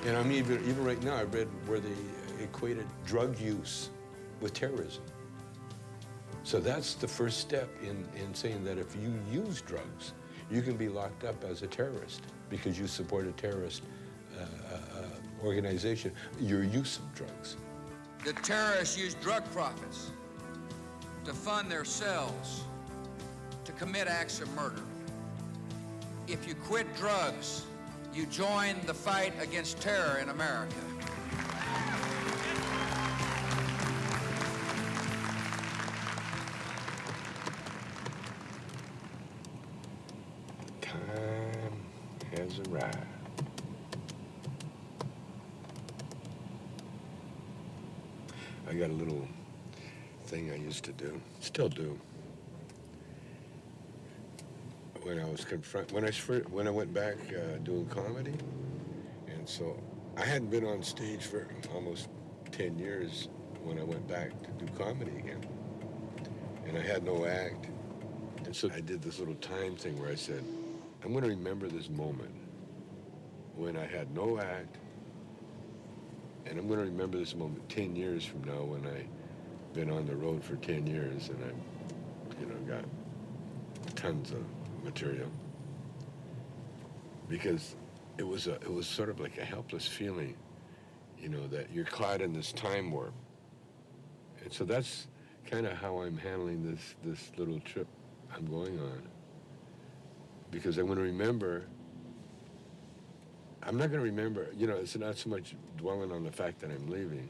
And I mean, even right now, I read where they equated drug use with terrorism. So that's the first step in saying that if you use drugs, you can be locked up as a terrorist because you support a terrorist organization, your use of drugs. The terrorists use drug profits to fund their cells, to commit acts of murder. If you quit drugs, you join the fight against terror in America. Time has arrived. I got a little thing I used to do, still do. When I was when I went back doing comedy, and so I hadn't been on stage for almost 10 years when I went back to do comedy again, and I had no act, and so I did this little time thing where I said, I'm going to remember this moment when I had no act, and I'm going to remember this moment 10 years from now when I've been on the road for 10 years and I've, got tons of material. Because it was sort of like a helpless feeling, that you're caught in this time warp. And so that's kind of how I'm handling this little trip I'm going on. Because I'm going to remember, I'm not going to remember, it's not so much dwelling on the fact that I'm leaving.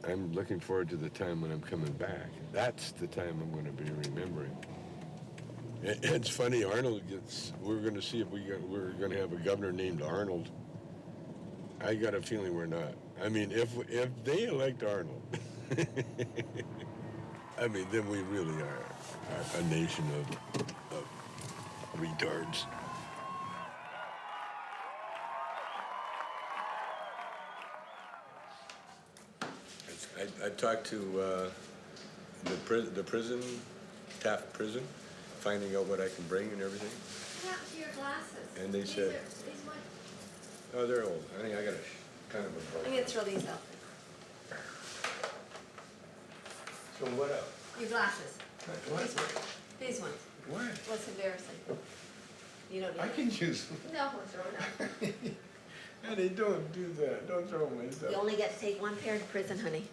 I'm looking forward to the time when I'm coming back. That's the time I'm going to be remembering. It's funny, we're going to see if we're going to have a governor named Arnold. I got a feeling we're not. I mean, if they elect Arnold, I mean, then we really are a nation of retards. I talked to the prison, Taft prison, finding out what I can bring and everything. What happened to your glasses? And they said, oh, they're old. I think I got a kind of a. I'm gonna throw these out. So what else? Your glasses. What? These ones. What? Well, it's embarrassing. You don't need I can use them. No, I'm throwing out. Honey, don't do that. Don't throw my stuff. You only get to take one pair to prison, honey.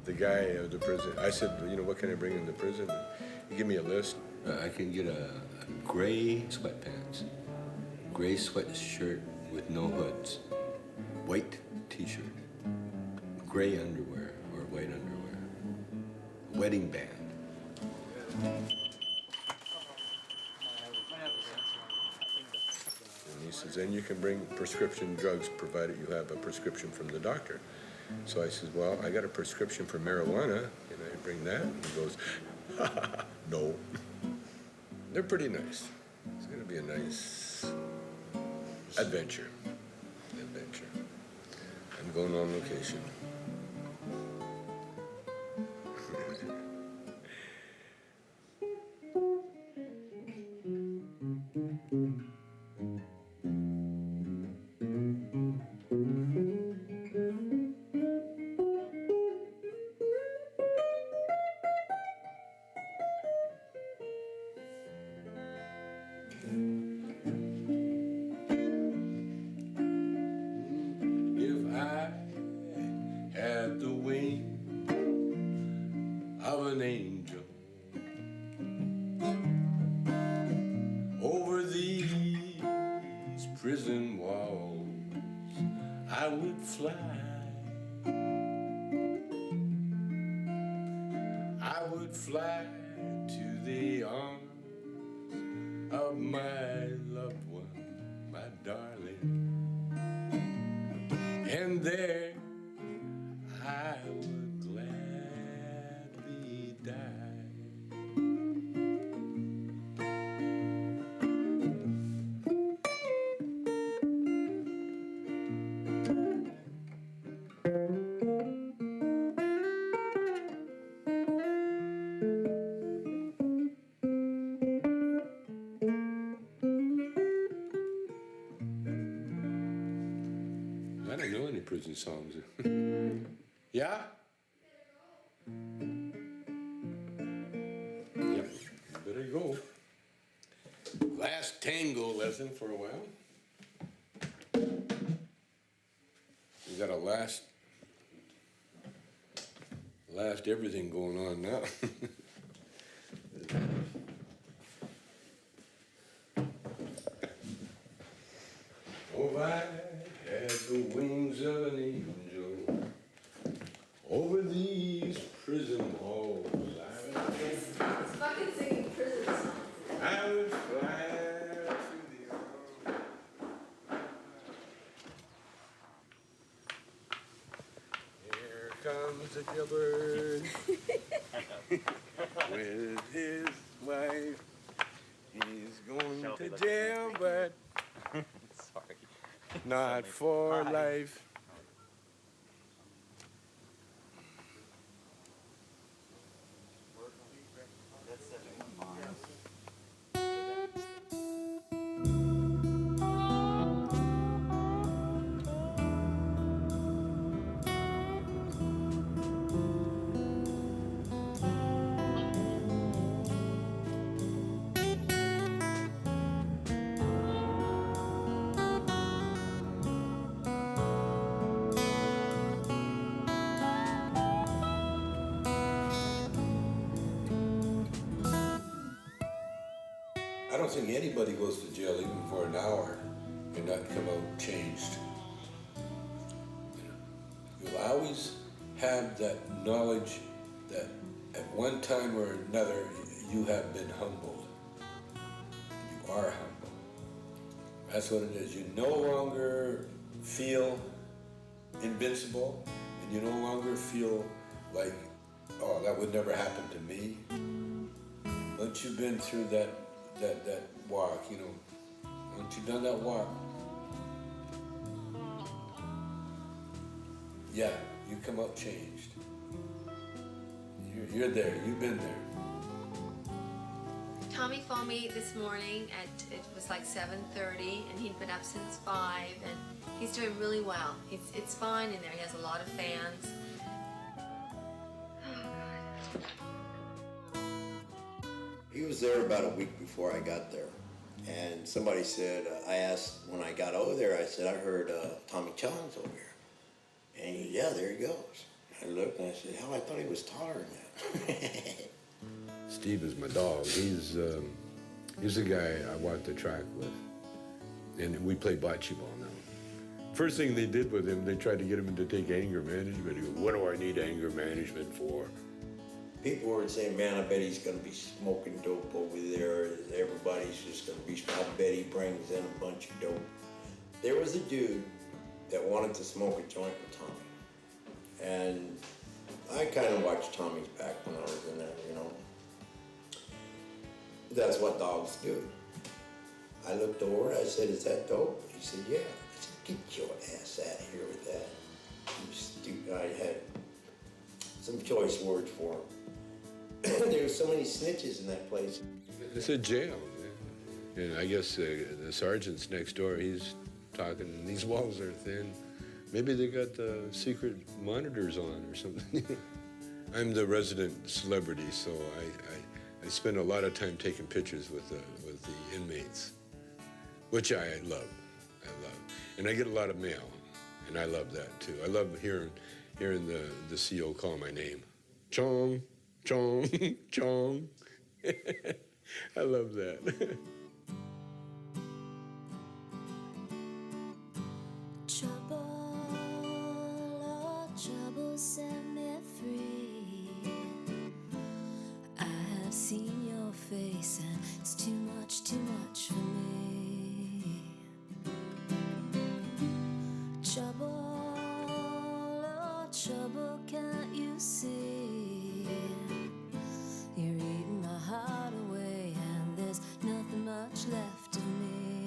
The guy of the prison, I said, what can I bring in the prison? He gave me a list. I can get a gray sweatpants, gray sweatshirt with no hoods, white t-shirt, gray underwear or white underwear, wedding band. And he says, and you can bring prescription drugs provided you have a prescription from the doctor. So I says, well, I got a prescription for marijuana. Can I bring that? And he goes, no. They're pretty nice. It's going to be a nice adventure. I'm going on location. Fly to the arms of my loved one, my darling, and there I would gladly die. prison songs. Yeah? Yep, better go. Last tango lesson for a while. We got a last everything going on now. Oh, I had the wings of an angel over these prison walls. It's fucking singing prison songs. I would fly through the air. Here comes the Gilbert with his wife. He's going to jail, but Sorry. not for life. I don't think anybody goes to jail even for an hour and not come out changed. You'll always have that knowledge that at one time or another you have been humbled. You are humble. That's what it is. You no longer feel invincible, and you no longer feel like, oh, that would never happen to me. Once you've been through that walk, you know, once you've done that walk, yeah, you come out changed. You're there, you've been there. Tommy phoned me this morning it was like 7:30, and he'd been up since 5, and he's doing really well. It's fine in there. He has a lot of fans. He was there about a week before I got there, and somebody said, I asked when I got over there, I said, I heard Tommy Chong's over here. And he, yeah, there he goes. I looked and I said, hell, I thought he was taller than that. Steve is my dog. He's the guy I walked the track with. And we play bocce ball now. First thing they did with him, they tried to get him to take anger management. He goes, what do I need anger management for? People were saying, man, I bet he's going to be smoking dope over there. Everybody's just going to be, I bet he brings in a bunch of dope. There was a dude that wanted to smoke a joint with Tommy. And I kind of watched Tommy's back when I was in there, you know. That's what dogs do. I looked over, I said, is that dope? He said, yeah. I said, get your ass out of here with that. You stupid. I had some choice words for him. There were so many snitches in that place. It's a jail. And I guess the sergeant's next door, he's talking, these walls are thin. Maybe they got the secret monitors on or something. I'm the resident celebrity, so I spend a lot of time taking pictures with the inmates, which I love. And I get a lot of mail, and I love that too. I love hearing the CO call my name. Chong, Chong, Chong. I love that. Trouble set me free. I have seen your face and it's too much for me. Trouble, oh trouble, can't you see? You're eating my heart away and there's nothing much left of me.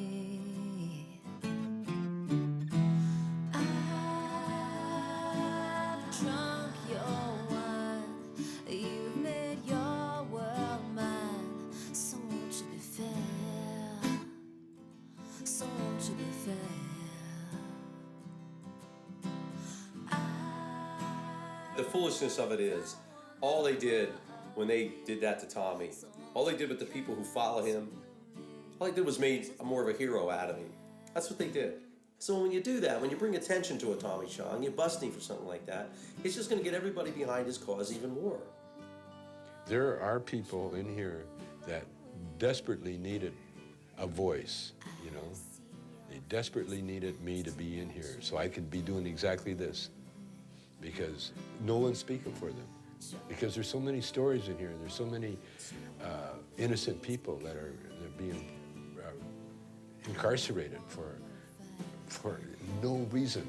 Drunk your wine, you've made your world mine. So foolishness of it is, all they did when they did that to Tommy, all they did with the people who follow him, all they did was made more of a hero out of him. That's what they did. So when you do that, when you bring attention to a Tommy Chong, you're busting for something like that, it's just going to get everybody behind his cause even more. There are people in here that desperately needed a voice, you know. They desperately needed me to be in here so I could be doing exactly this, because no one's speaking for them. Because there's so many stories in here, there's so many innocent people that are being incarcerated for no reason.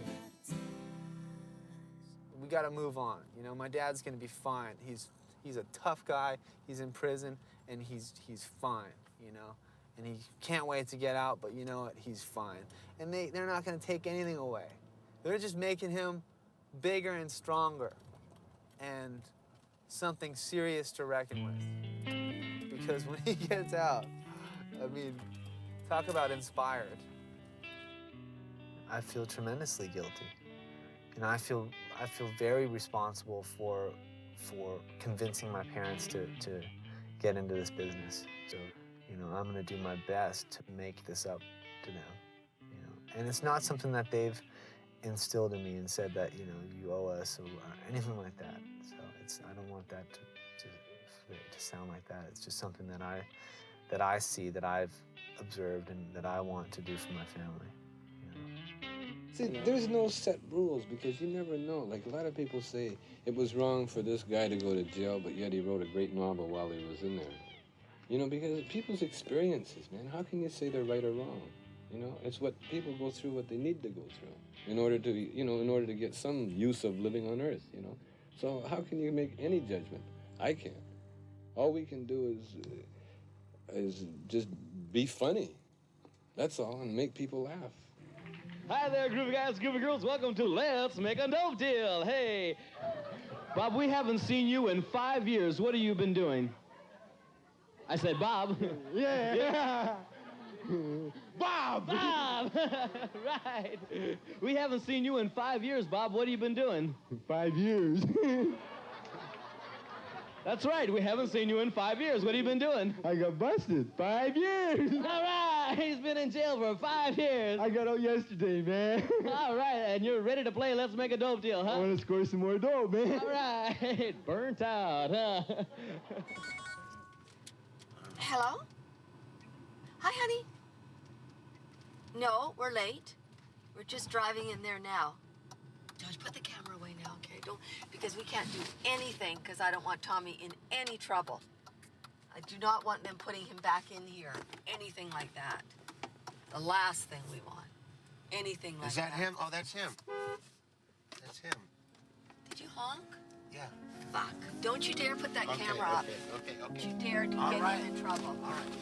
We gotta move on. You know, my dad's gonna be fine. He's a tough guy. He's in prison, and he's fine. You know, and he can't wait to get out. But you know what? He's fine. And they're not gonna take anything away. They're just making him bigger and stronger, and something serious to reckon with. Because when he gets out, I mean, talk about inspired. I feel tremendously guilty. And I feel very responsible for convincing my parents to get into this business. So, you know, I'm gonna do my best to make this up to them. You know, and it's not something that they've instilled in me and said that, you know, you owe us or anything like that. So I don't want that to sound like that. It's just something that I see, that I've observed, and that I want to do for my family. See, there's no set rules because you never know. Like a lot of people say it was wrong for this guy to go to jail, but yet he wrote a great novel while he was in there. You know, because people's experiences, man. How can you say they're right or wrong? You know, it's what people go through, what they need to go through in order to, you know, in order to get some use of living on Earth, you know. So how can you make any judgment? I can't. All we can do is just be funny. That's all, and make people laugh. Hi there, groovy guys, groovy girls. Welcome to Let's Make a Dope Deal. Hey, Bob, we haven't seen you in 5 years. What have you been doing? I said, Bob. Yeah. Bob! Bob! Right. We haven't seen you in 5 years, Bob. What have you been doing? 5 years. That's right. We haven't seen you in 5 years. What have you been doing? I got busted. 5 years. All right. He's been in jail for 5 years. I got out yesterday, man. All right. And you're ready to play Let's Make a Dope Deal, huh? I want to score some more dope, man. All right. Burnt out, huh? Hello? Hi, honey. No, we're late. We're just driving in there now. Josh, put the camera away now, okay? Don't, because we can't do anything because I don't want Tommy in any trouble. I do not want them putting him back in here. Anything like that. The last thing we want. Anything like that. Is that him? Oh, that's him. That's him. Did you honk? Yeah. Fuck. Don't you dare put that camera up. Okay. Don't you dare to All get right. him in trouble. All right.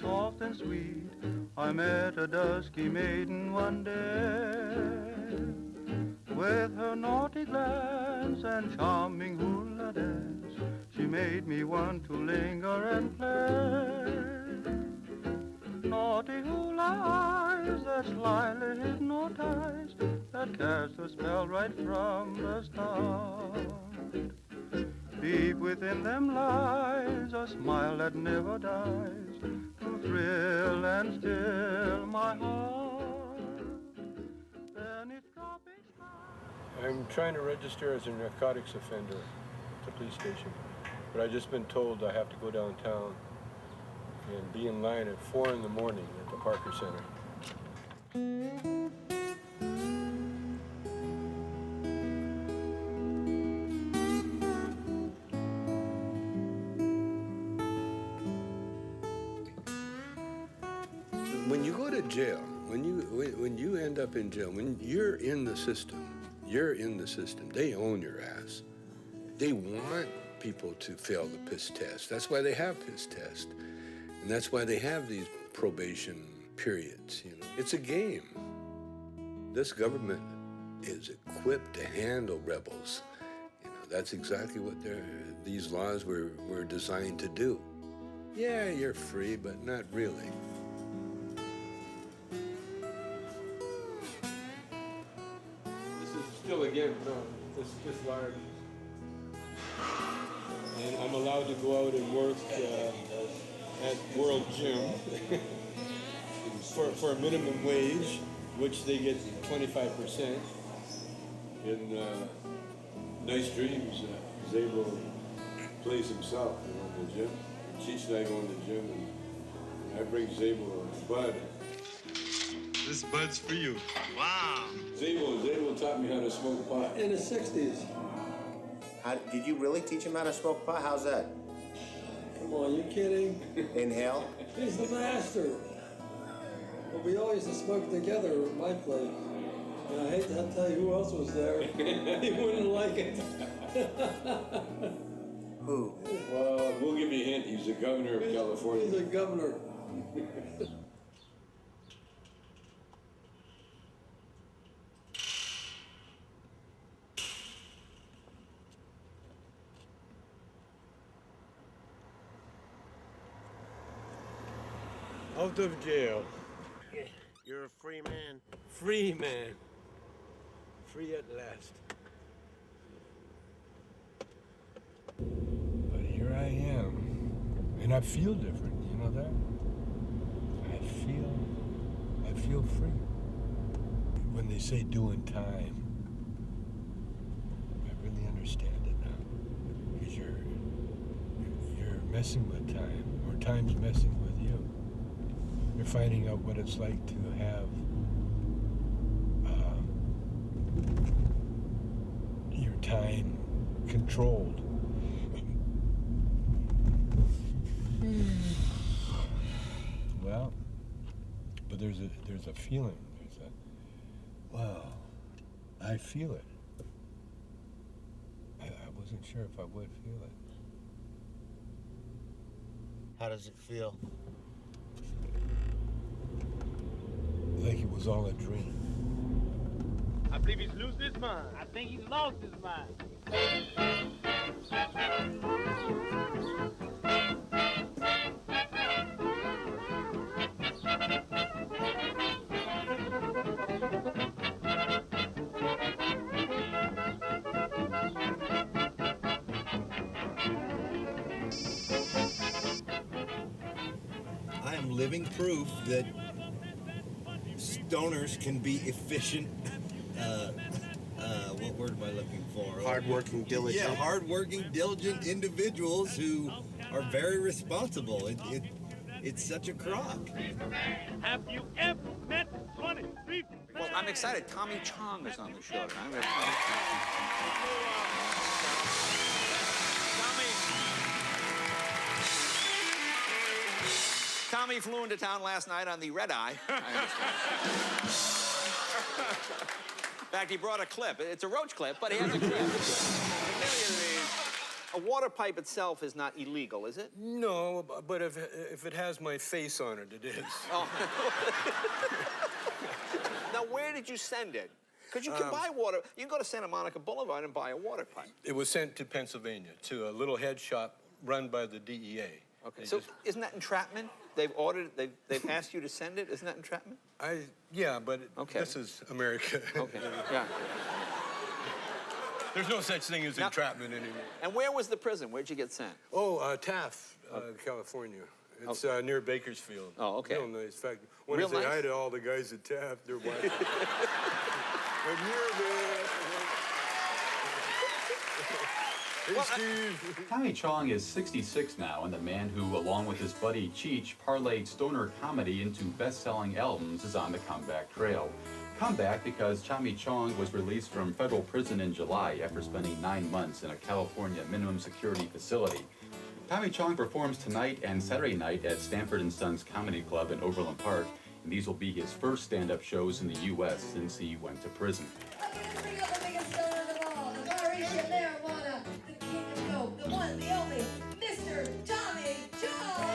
Soft and sweet, I met a dusky maiden one day. With her naughty glance and charming hula dance, she made me want to linger and play. Naughty hula eyes that slyly hypnotize, that cast a spell right from the start. Deep within them lies a smile that never dies, to thrill and still my heart. Then it dropped its heart. I'm trying to register as a narcotics offender at the police station, but I've just been told I have to go downtown and be in line at 4 in the morning at the Parker Center. When you go to jail, when you end up in jail, when you're in the system, they own your ass. They want people to fail the piss test. That's why they have piss test. And that's why they have these probation periods, you know. It's a game. This government is equipped to handle rebels. You know, that's exactly what these laws were designed to do. Yeah, you're free, but not really. This is still a game, no, this large. And I'm allowed to go out and work at World Gym for a minimum wage, which they get 25%. In Nice Dreams, Zabel plays himself, you know, in the gym. Cheech and I go in the gym, and I bring Zabel a bud. This bud's for you. Wow. Zabel taught me how to smoke pot. In the 60s. Did you really teach him how to smoke pot? How's that? Come on, you kidding? Inhale? He's the master. But we all used to smoke together at my place. And I hate to tell you who else was there. He wouldn't like it. Who? Well, we'll give you a hint. He's the governor of California. He's a governor. Out of jail. You're a free man. Free man. Free at last. But here I am. And I feel different, you know that? I feel free. When they say doing time, I really understand it now. Because you're messing with time, or time's messing with you. You're finding out what it's like to have your time controlled. Well, but there's a feeling. Wow, I feel it. I wasn't sure if I would feel it. How does it feel? Like it was all a dream. I believe he's losing his mind. I think he's lost his mind. I am living proof that stoners can be efficient. What word am I looking for? Hardworking, diligent. Yeah, hardworking, diligent individuals who are very responsible. It's such a crock. Have you ever met 23? Well, I'm excited. Tommy Chong is on the show tonight. Tommy flew into town last night on the red eye. I understand. In fact, he brought a clip. It's a roach clip, but he has a clip. A water pipe itself is not illegal, is it? No, but if it has my face on it, it is. Oh. Now, where did you send it? Because you can buy water. You can go to Santa Monica Boulevard and buy a water pipe. It was sent to Pennsylvania, to a little head shop run by the DEA. Okay. So isn't that entrapment? They've asked you to send it. Isn't that entrapment? Yeah, but this is America. Okay. Yeah. There's no such thing as entrapment anymore. And where was the prison? Where'd you get sent? Oh, Taft, California. It's near Bakersfield. Oh, okay. Real nice. In fact, when I say hi to all the guys at Taft, they're white. I'm here, man. Hey, Steve. Tommy Chong is 66 now, and the man who, along with his buddy Cheech, parlayed stoner comedy into best-selling albums is on the comeback trail. Comeback because Tommy Chong was released from federal prison in July after spending 9 months in a California minimum security facility. Tommy Chong performs tonight and Saturday night at Stanford & Sons Comedy Club in Overland Park. And these will be his first stand-up shows in the U.S. since he went to prison. Bring up the biggest star of them all, the biracial marijuana, the king of dope, the one, the only, Mr. Tommy Chong!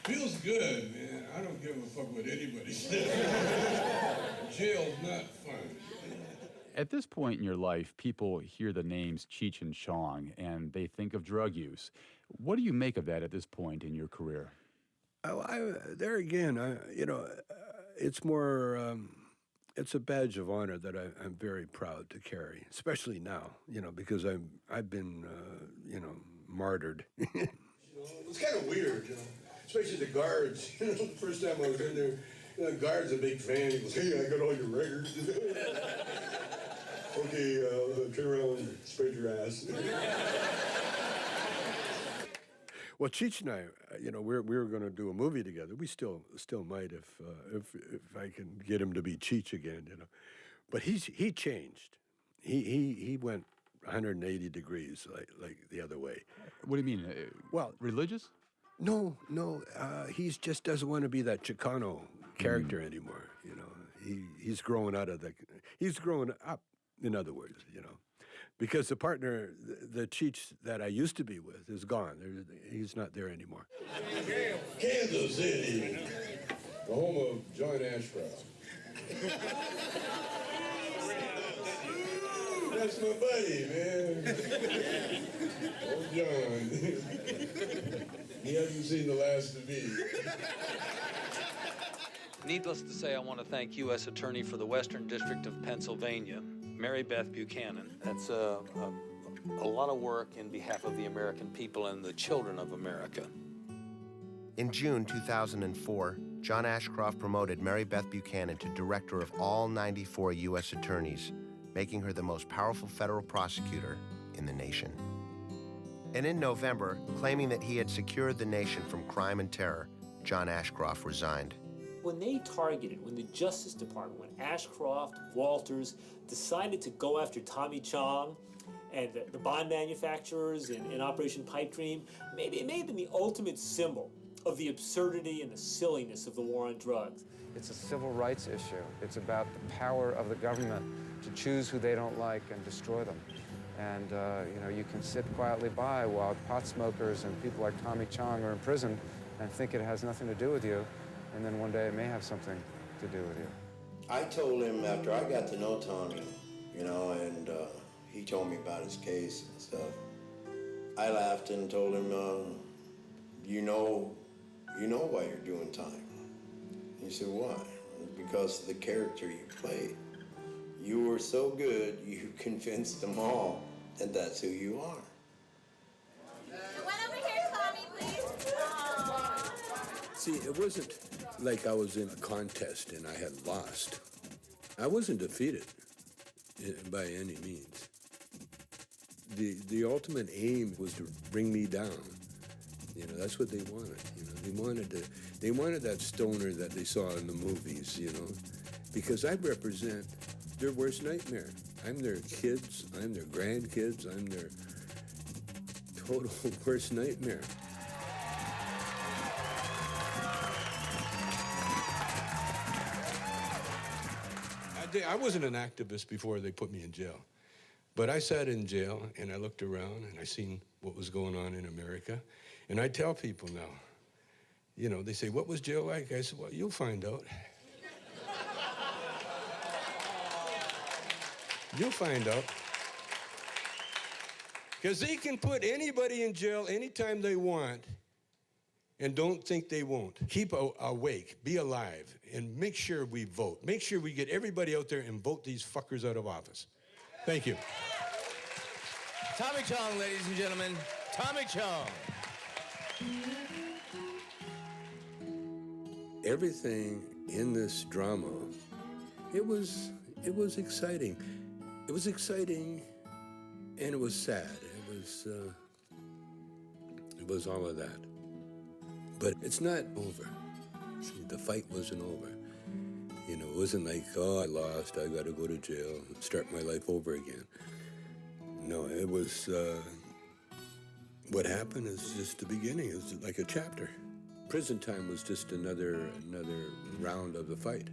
Feels good, man. I don't give a fuck what anybody says. Jail's not fun. At this point in your life, people hear the names Cheech and Chong, and they think of drug use. What do you make of that at this point in your career? There again, it's more, it's a badge of honor that I'm very proud to carry, especially now, because I've been, martyred. It's kind of weird, especially the guards. The first time I was in there, the guard's a big fan. He goes, "Hey, I got all your records." Okay, turn around and spread your ass. Well, Cheech and I, we were going to do a movie together. We still might if I can get him to be Cheech again, But he changed. He went 180 degrees like the other way. What do you mean? Well, religious? No. He just doesn't want to be that Chicano character anymore. He's growing out of he's growing up. In other words, because the partner, the Cheech that I used to be with, is gone. He's not there anymore. Kansas City, the home of John Ashcroft. That's my buddy, man. Old John. He hasn't seen the last of me. Needless to say, I want to thank U.S. Attorney for the Western District of Pennsylvania, Mary Beth Buchanan. That's a lot of work in behalf of the American people and the children of America. In June 2004, John Ashcroft promoted Mary Beth Buchanan to director of all 94 U.S. attorneys, making her the most powerful federal prosecutor in the nation. And in November, claiming that he had secured the nation from crime and terror, John Ashcroft resigned. When the Justice Department, when Ashcroft, Walters decided to go after Tommy Chong and the bond manufacturers in Operation Pipe Dream, it may have been the ultimate symbol of the absurdity and the silliness of the war on drugs. It's a civil rights issue. It's about the power of the government to choose who they don't like and destroy them. And, you can sit quietly by while pot smokers and people like Tommy Chong are in prison and think it has nothing to do with you. And then one day it may have something to do with you. I told him after I got to know Tommy, and he told me about his case and stuff. I laughed and told him, you know why you're doing time. He said, why? Because of the character you played. You were so good, you convinced them all that that's who you are. One over here, Tommy, please. See, it wasn't like I was in a contest and I had lost. I wasn't defeated by any means. The ultimate aim was to bring me down. That's what they wanted. They wanted that stoner that they saw in the movies, because I represent their worst nightmare. I'm their kids, I'm their grandkids, I'm their total worst nightmare. I wasn't an activist before they put me in jail. But I sat in jail and I looked around and I seen what was going on in America. And I tell people now, they say, what was jail like? I said, well, you'll find out. You'll find out. Because they can put anybody in jail anytime they want and don't think they won't. Keep awake, be alive, and make sure we vote. Make sure we get everybody out there and vote these fuckers out of office. Thank you. Tommy Chong, ladies and gentlemen. Tommy Chong. Everything in this drama, it was exciting. It was exciting, and it was sad. It was all of that. But it's not over. See, The fight wasn't over. You know, it wasn't like, oh, I lost, I got to go to jail, start my life over again. No, it was, what happened is just the beginning. It was like a chapter. Prison time was just another round of the fight.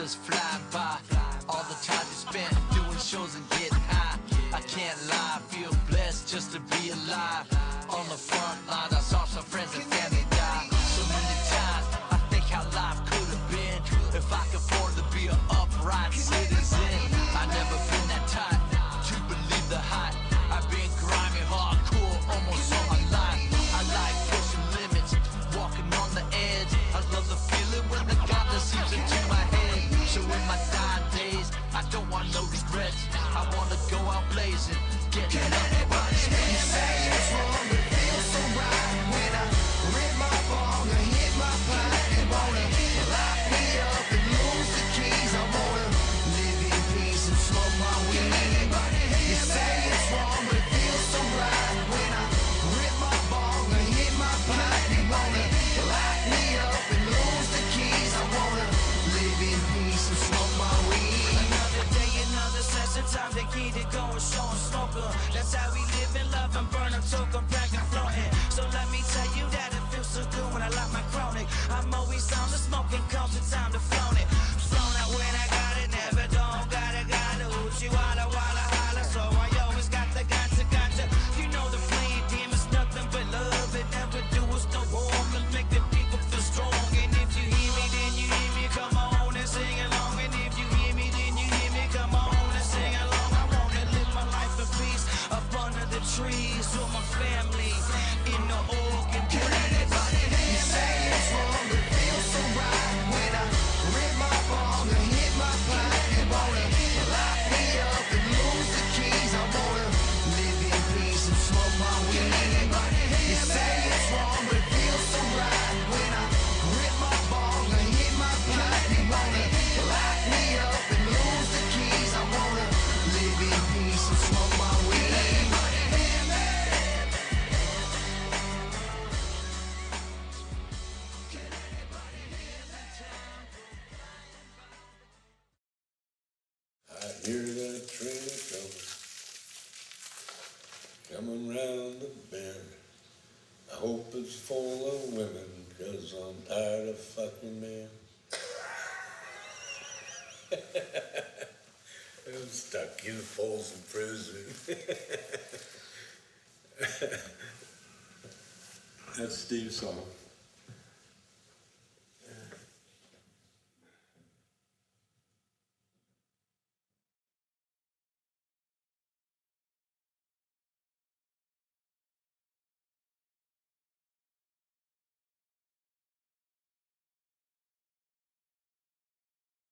just fly by. All the time you spent doing shows and getting high. I can't lie, feel blessed just to be alive. On the front line, I saw some friends and family die. So many times, I think how life could have been if I could afford to be an upright citizen. I never been that tight to believe the hype. I've been grimy, hardcore, almost all my life. I like pushing limits, walking on the edge. I love the feeling when the godless seeps into my head. So in my dying days, I don't want no regrets. I wanna go out blazing, getting up. cheese with my family in the organ. You say it's wrong, but it feels so right when I rip my bong and hit my pipe. You wanna lock me up and lose the keys. I wanna live in peace and smoke my weed. You say it's wrong, but it feels so right when I rip my bong and hit my pipe. You wanna lock me up and lose the keys. I wanna live in peace and smoke my weed. I hear that train coming round the bend. I hope it's full of women, 'cause I'm tired of fucking men. I'm stuck in Folsom Prison. That's Steve's song.